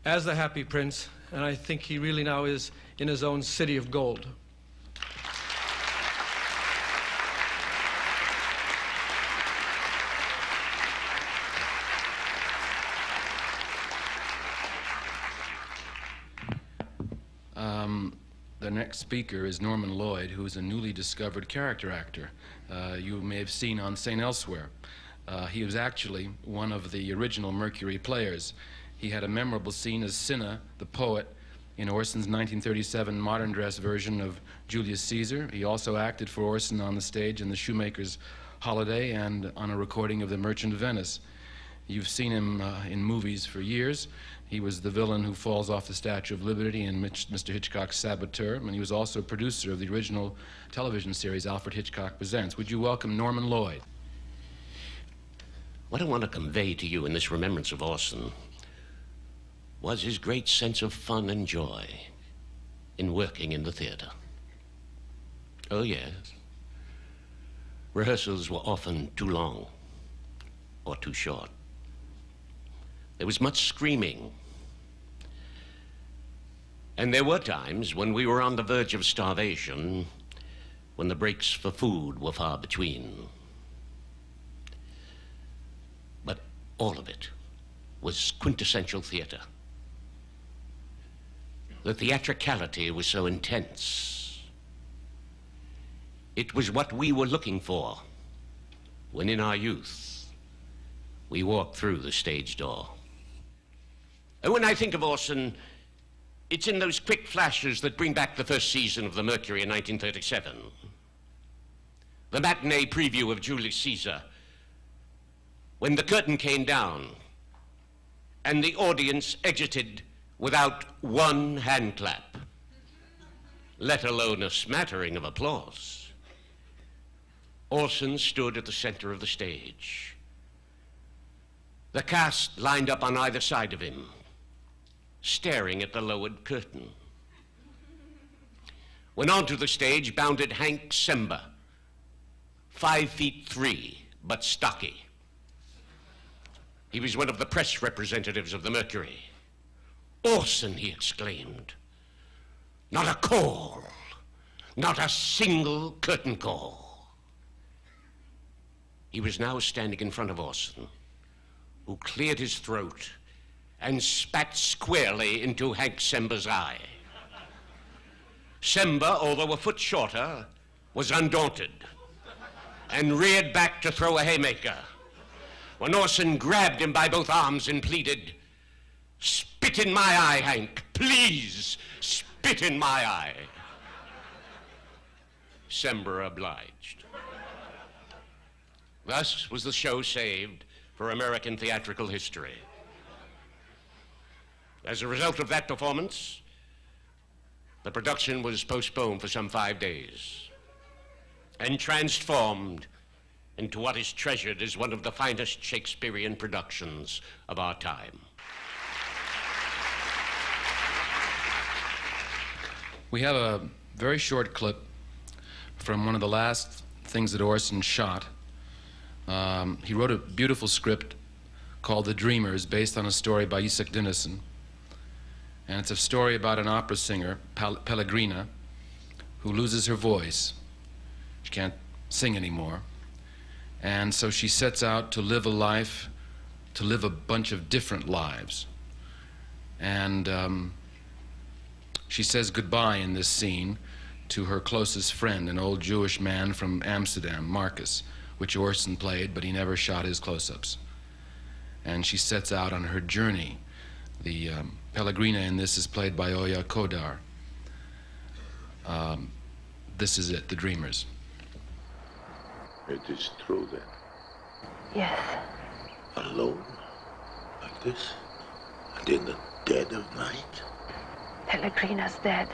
as the happy prince, and I think he really now is in his own city of gold. The next speaker is Norman Lloyd, who is a newly discovered character actor. You may have seen on St. Elsewhere. He was actually one of the original Mercury players. He had a memorable scene as Cinna, the poet, in Orson's 1937 modern dress version of Julius Caesar. He also acted for Orson on the stage in The Shoemaker's Holiday and on a recording of The Merchant of Venice. You've seen him in movies for years. He was the villain who falls off the Statue of Liberty in Mr. Hitchcock's Saboteur, and he was also a producer of the original television series Alfred Hitchcock Presents. Would you welcome Norman Lloyd? What I want to convey to you in this remembrance of Orson was his great sense of fun and joy in working in the theater. Oh, yes. Rehearsals were often too long or too short. There was much screaming. And there were times when we were on the verge of starvation, when the breaks for food were far between. But all of it was quintessential theater. The theatricality was so intense. It was what we were looking for when in our youth we walked through the stage door. And when I think of Orson, it's in those quick flashes that bring back the first season of the Mercury in 1937. The matinee preview of Julius Caesar, when the curtain came down and the audience exited without one hand clap, let alone a smattering of applause. Orson stood at the center of the stage. The cast lined up on either side of him, staring at the lowered curtain. When onto the stage bounded Hank Sember, 5'3", but stocky. He was one of the press representatives of the Mercury. "Orson," he exclaimed. "Not a call, not a single curtain call." He was now standing in front of Orson, who cleared his throat and spat squarely into Hank Sember's eye. Sember, although a foot shorter, was undaunted and reared back to throw a haymaker when Orson grabbed him by both arms and pleaded, "Spit in my eye, Hank. Please, spit in my eye." Sember obliged. Thus was the show saved for American theatrical history. As a result of that performance, the production was postponed for some 5 days and transformed into what is treasured as one of the finest Shakespearean productions of our time. We have a very short clip from one of the last things that Orson shot. He wrote a beautiful script called The Dreamers, based on a story by Isak Dinesen. And it's a story about an opera singer, Pellegrina, who loses her voice. She can't sing anymore. And so she sets out to live a life, to live a bunch of different lives. And she says goodbye in this scene to her closest friend, an old Jewish man from Amsterdam, Marcus, which Orson played, but he never shot his close-ups. And she sets out on her journey. The Pellegrina in this is played by Oya Kodar. This is it, The Dreamers. It is true then. Yes. Alone? Like this? And in the dead of night? Pellegrina's dead.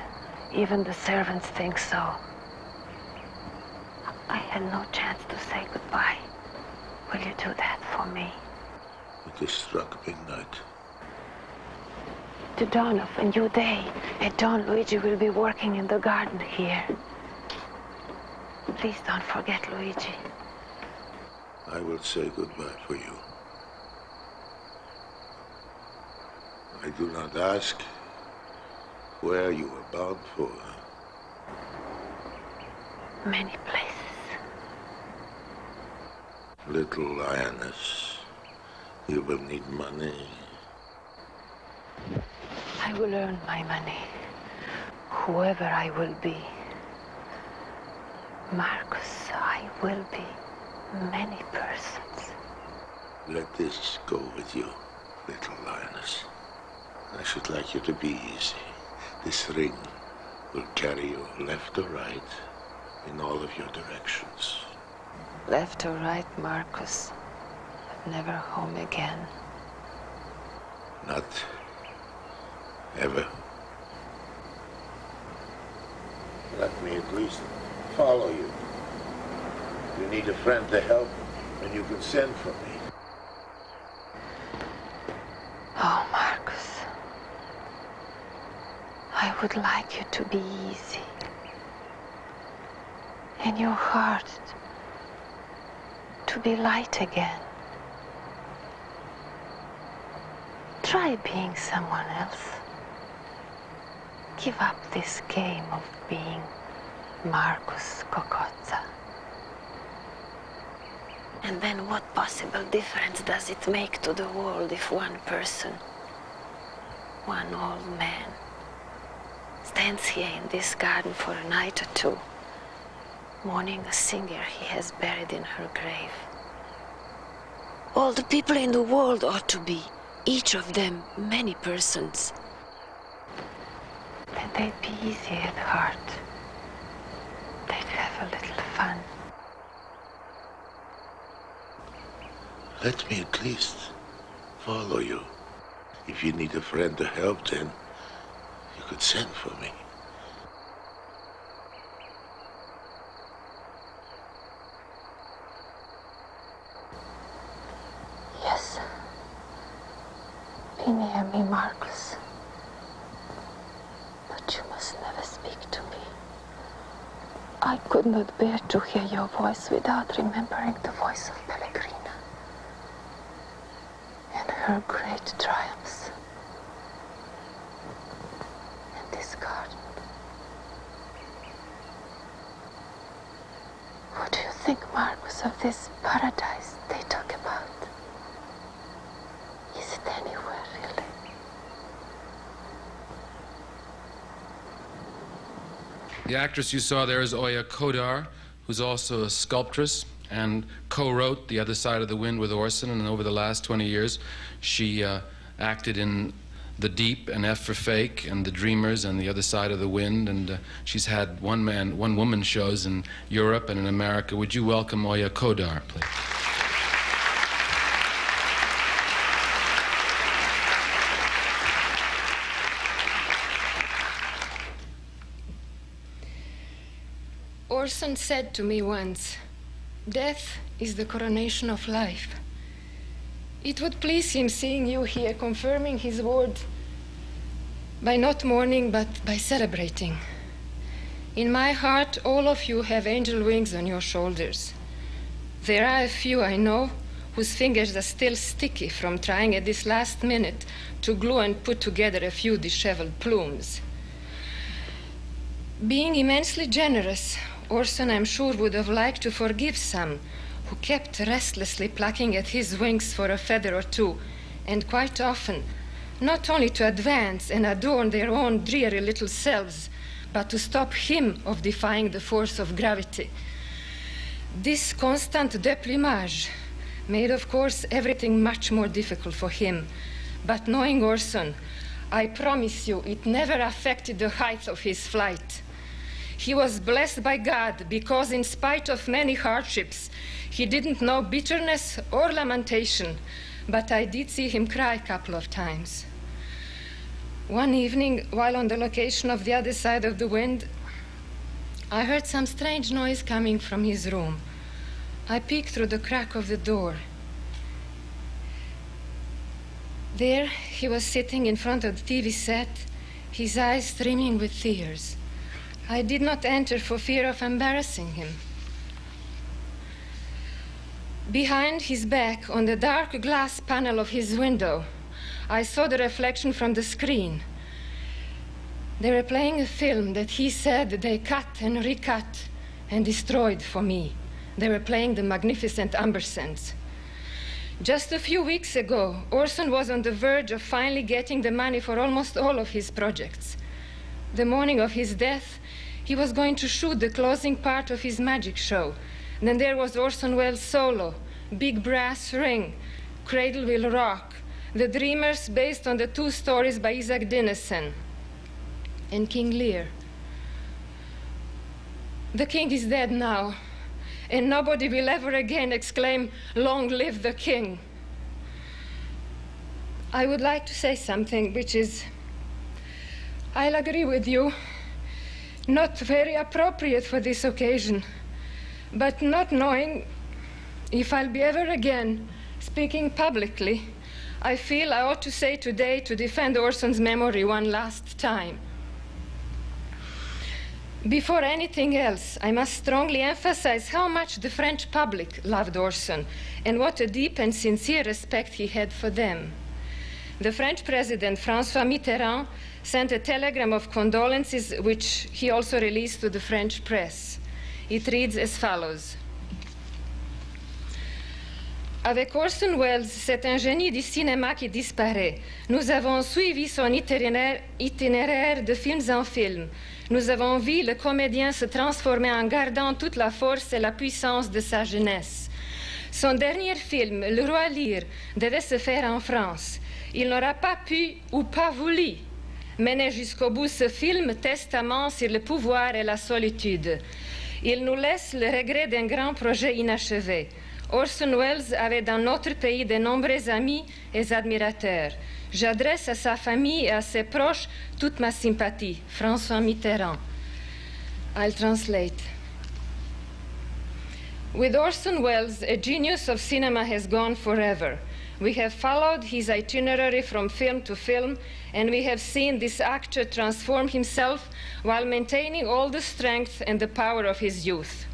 Even the servants think so. I had no chance to say goodbye. Will you do that for me? It is struck midnight. To dawn of a new day, at dawn Luigi will be working in the garden here. Please don't forget Luigi. I will say goodbye for you. I do not ask where you are bound for. Many places. Little lioness, you will need money. I will earn my money, whoever I will be. Marcus, I will be many persons. Let this go with you, little lioness. I should like you to be easy. This ring will carry you left or right in all of your directions. Left or right, Marcus, but never home again. Not ever. Let me at least follow you. If you need a friend to help, then you can send for me. Oh, Marcus, I would like you to be easy. In your heart, to be light again. Try being someone else. Give up this game of being Marcus Cocozza. And then what possible difference does it make to the world if one person, one old man, stands here in this garden for a night or two, mourning a singer he has buried in her grave? All the people in the world ought to be, each of them, many persons. Then they'd be easy at heart. They'd have a little fun. Let me at least follow you. If you need a friend to help, then you could send for me. Yes. Be near me, Marcus. But you must never speak to me. I could not bear to hear your voice without remembering the voice of Pellegrina and her great triumphs in this garden. What do you think, Marcus, of this paradise they talk about? Is it anywhere, really? The actress you saw there is Oya Kodar, who's also a sculptress and co-wrote The Other Side of the Wind with Orson, and over the last 20 years she acted in The Deep and F for Fake and The Dreamers and The Other Side of the Wind, and she's had one-woman shows in Europe and in America. Would you welcome Oya Kodar, please? Orson said to me once, "Death is the coronation of life." It would please him seeing you here confirming his word by not mourning but by celebrating. In my heart, all of you have angel wings on your shoulders. There are a few I know whose fingers are still sticky from trying at this last minute to glue and put together a few disheveled plumes. Being immensely generous, Orson, I'm sure, would have liked to forgive some who kept restlessly plucking at his wings for a feather or two, and quite often, not only to advance and adorn their own dreary little selves, but to stop him of defying the force of gravity. This constant déplumage made, of course, everything much more difficult for him. But knowing Orson, I promise you it never affected the height of his flight. He was blessed by God because in spite of many hardships, he didn't know bitterness or lamentation, but I did see him cry a couple of times. One evening, while on the location of The Other Side of the Wind, I heard some strange noise coming from his room. I peeked through the crack of the door. There, he was sitting in front of the TV set, his eyes streaming with tears. I did not enter for fear of embarrassing him. Behind his back, on the dark glass panel of his window, I saw the reflection from the screen. They were playing a film that he said they cut and recut and destroyed for me. They were playing The Magnificent Ambersons. Just a few weeks ago, Orson was on the verge of finally getting the money for almost all of his projects. The morning of his death, he was going to shoot the closing part of his magic show. Then there was Orson Welles' solo, Big Brass Ring, Cradle Will Rock, The Dreamers, based on the 2 stories by Isaac Dinesen, and King Lear. The king is dead now, and nobody will ever again exclaim, "Long live the king." I would like to say something which is, I'll agree with you, not very appropriate for this occasion, but not knowing if I'll be ever again speaking publicly, I feel I ought to say today to defend Orson's memory one last time. Before anything else, I must strongly emphasize how much the French public loved Orson and what a deep and sincere respect he had for them. The French president, François Mitterrand, sent a telegram of condolences, which he also released to the French press. It reads as follows. Avec Orson Welles, c'est un génie du cinéma qui disparaît. Nous avons suivi son itinéraire de films en films. Nous avons vu le comédien se transformer en gardant toute la force et la puissance de sa jeunesse. Son dernier film, Le Roi Lear, devait se faire en France. Il n'aura pas pu ou pas voulu mener jusqu'au bout ce film testament sur le pouvoir et la solitude. Il nous laisse le regret d'un grand projet inachevé. Orson Welles avait dans notre pays de nombreux amis et admirateurs. J'adresse à sa famille et à ses proches toute ma sympathie. François Mitterrand. I'll translate. With Orson Welles, a genius of cinema has gone forever. We have followed his itinerary from film to film, and we have seen this actor transform himself while maintaining all the strength and the power of his youth.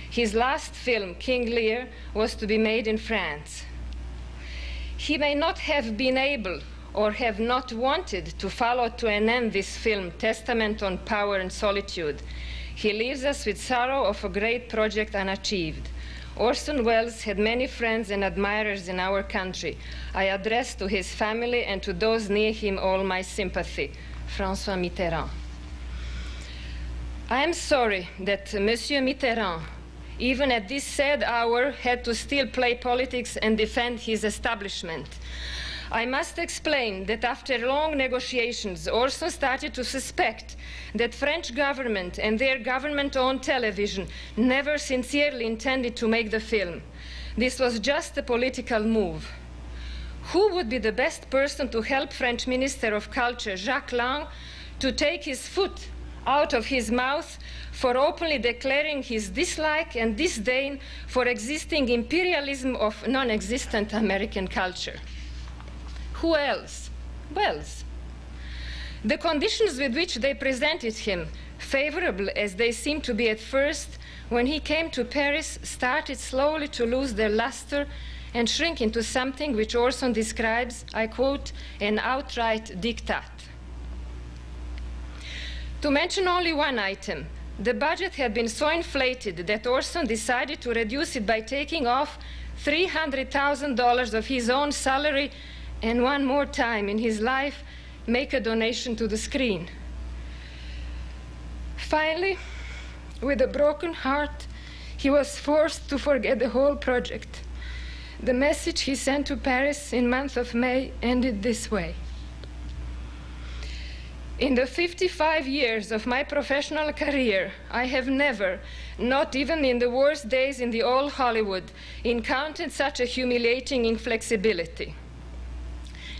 His last film, King Lear, was to be made in France. He may not have been able or have not wanted to follow to an end this film, Testament on Power and Solitude. He leaves us with sorrow of a great project unachieved. Orson Welles had many friends and admirers in our country. I address to his family and to those near him all my sympathy. François Mitterrand. I am sorry that Monsieur Mitterrand, even at this sad hour, had to still play politics and defend his establishment. I must explain that after long negotiations, Orson started to suspect that French government and their government-owned television never sincerely intended to make the film. This was just a political move. Who would be the best person to help French Minister of Culture, Jacques Lang, to take his foot out of his mouth for openly declaring his dislike and disdain for existing imperialism of non-existent American culture? Who else? Welles. The conditions with which they presented him, favorable as they seemed to be at first, when he came to Paris, started slowly to lose their luster and shrink into something which Orson describes, I quote, an outright diktat. To mention only one item, the budget had been so inflated that Orson decided to reduce it by taking off $300,000 of his own salary and one more time in his life make a donation to the screen. Finally, with a broken heart, he was forced to forget the whole project. The message he sent to Paris in month of May ended this way. In the 55 years of my professional career, I have never, not even in the worst days in the old Hollywood, encountered such a humiliating inflexibility.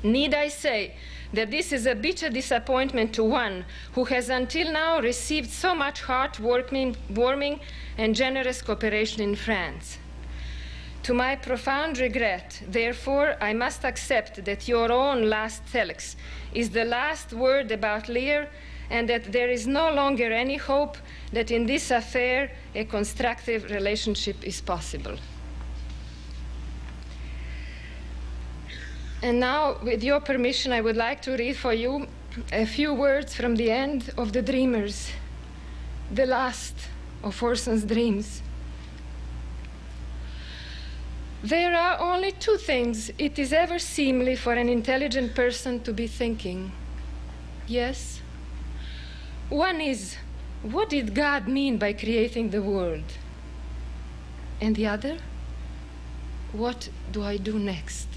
Need I say that this is a bitter disappointment to one who has until now received so much heartwarming and generous cooperation in France? To my profound regret, therefore, I must accept that your own last telex is the last word about Lear, and that there is no longer any hope that in this affair a constructive relationship is possible. And now, with your permission, I would like to read for you a few words from the end of The Dreamers, the last of Orson's dreams. There are only two things it is ever seemly for an intelligent person to be thinking. Yes? One is, what did God mean by creating the world? And the other, what do I do next?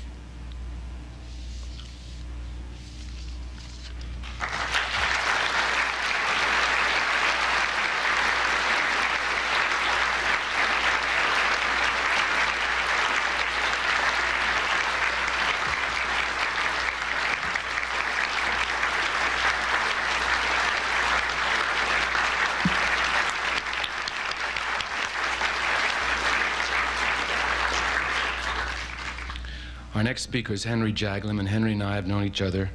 Our next speaker is Henry Jaglom, and Henry and I have known each other,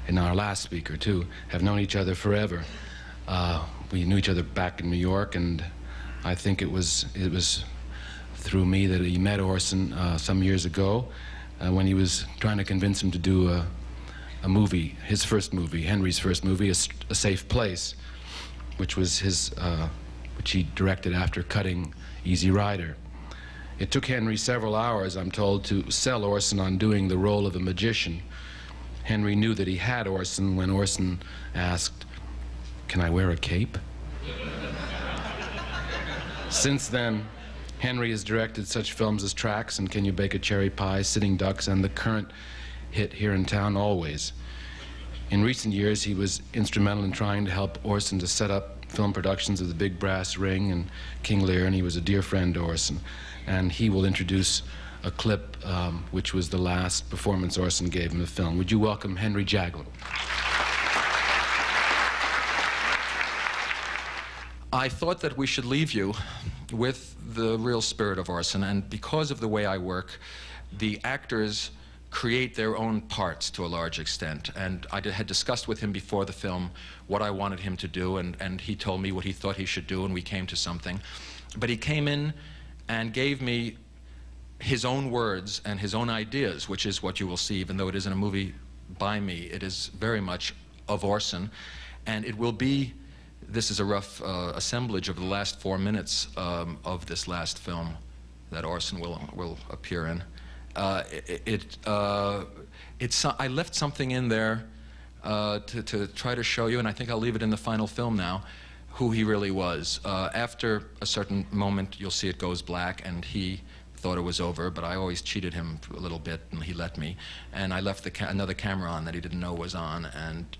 and our last speaker, too, have known each other forever. We knew each other back in New York, and I think it was through me that he met Orson some years ago when he was trying to convince him to do a movie, his first movie, Henry's first movie, A Safe Place, which was which he directed after cutting Easy Rider. It took Henry several hours, I'm told, to sell Orson on doing the role of a magician. Henry knew that he had Orson when Orson asked, "Can I wear a cape?" Since then, Henry has directed such films as Tracks and Can You Bake a Cherry Pie, Sitting Ducks, and the current hit here in town, Always. In recent years, he was instrumental in trying to help Orson to set up film productions of The Big Brass Ring and King Lear, and he was a dear friend to Orson. And he will introduce a clip which was the last performance Orson gave in the film. Would you welcome Henry Jaglom? I thought that we should leave you with the real spirit of Orson, and because of the way I work, the actors create their own parts to a large extent. And I had discussed with him before the film what I wanted him to do, and he told me what he thought he should do, and we came to something. But he came in and gave me his own words and his own ideas, which is what you will see. Even though it isn't a movie by me, it is very much of Orson, and it will be, this is a rough assemblage of the last 4 minutes of this last film that Orson will appear in. I left something in there to try to show you, and I think I'll leave it in the final film now, who he really was. After a certain moment, you'll see it goes black, and he thought it was over, but I always cheated him a little bit, and he let me. And I left another camera on that he didn't know was on, and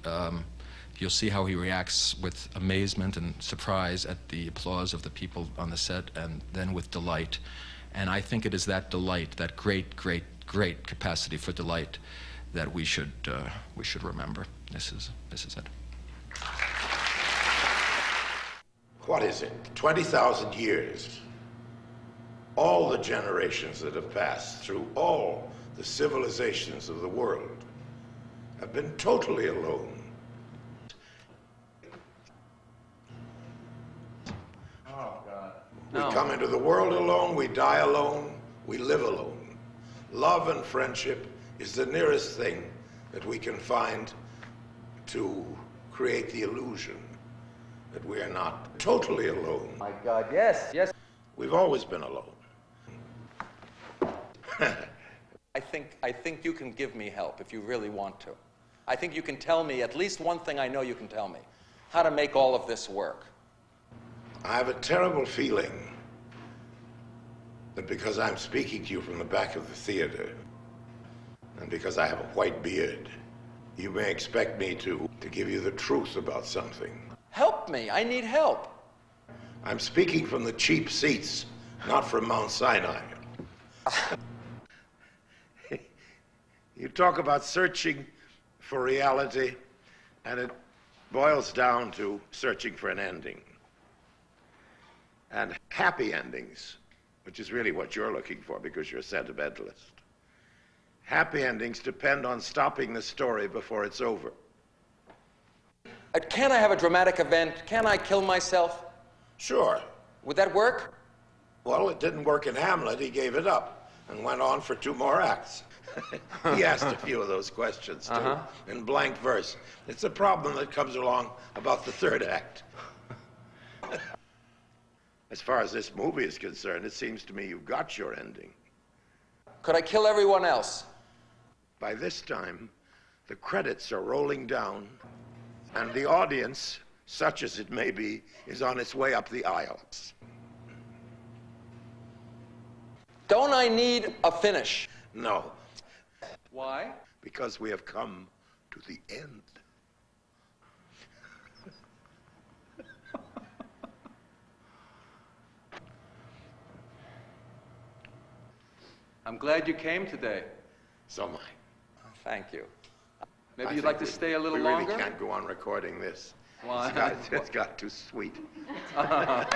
you'll see how he reacts with amazement and surprise at the applause of the people on the set, and then with delight. And I think it is that delight, that great, great, great capacity for delight, that we should remember. This is it. What is it? 20,000 years. All the generations that have passed through all the civilizations of the world have been totally alone. Oh, God. We come into the world alone, we die alone, we live alone. Love and friendship is the nearest thing that we can find to create the illusion that we are not totally alone. My God, yes, yes. We've always been alone. I think you can give me help if you really want to. I think you can tell me at least one thing I know you can tell me. How to make all of this work. I have a terrible feeling that because I'm speaking to you from the back of the theater, and because I have a white beard, You may expect me to give you the truth about something. Help me. I need help. I'm speaking from the cheap seats, not from Mount Sinai. You talk about searching for reality, and it boils down to searching for an ending. And happy endings, which is really what you're looking for because you're a sentimentalist. Happy endings depend on stopping the story before it's over. Can I have a dramatic event? Can I kill myself? Sure. Would that work? Well, it didn't work in Hamlet. He gave it up and went on for 2 more acts. He asked a few of those questions, too, in blank verse. It's a problem that comes along about the 3rd act. As far as this movie is concerned, it seems to me you've got your ending. Could I kill everyone else? By this time, the credits are rolling down, and the audience, such as it may be, is on its way up the aisles. Don't I need a finish? No. Why? Because we have come to the end. I'm glad you came today. So am I. Thank you. Maybe I you'd think like to stay a little longer? We really can't go on recording this. Why? It's got too sweet. I'm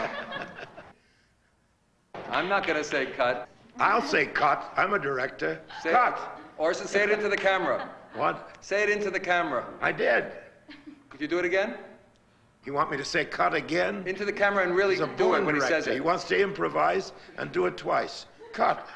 not going to say cut. I'll say cut. I'm a director. Cut. Orson, say it into the camera. What? Say it into the camera. I did. Could you do it again? You want me to say cut again? Into the camera and really do it when he says it. He wants to improvise and do it twice. Cut.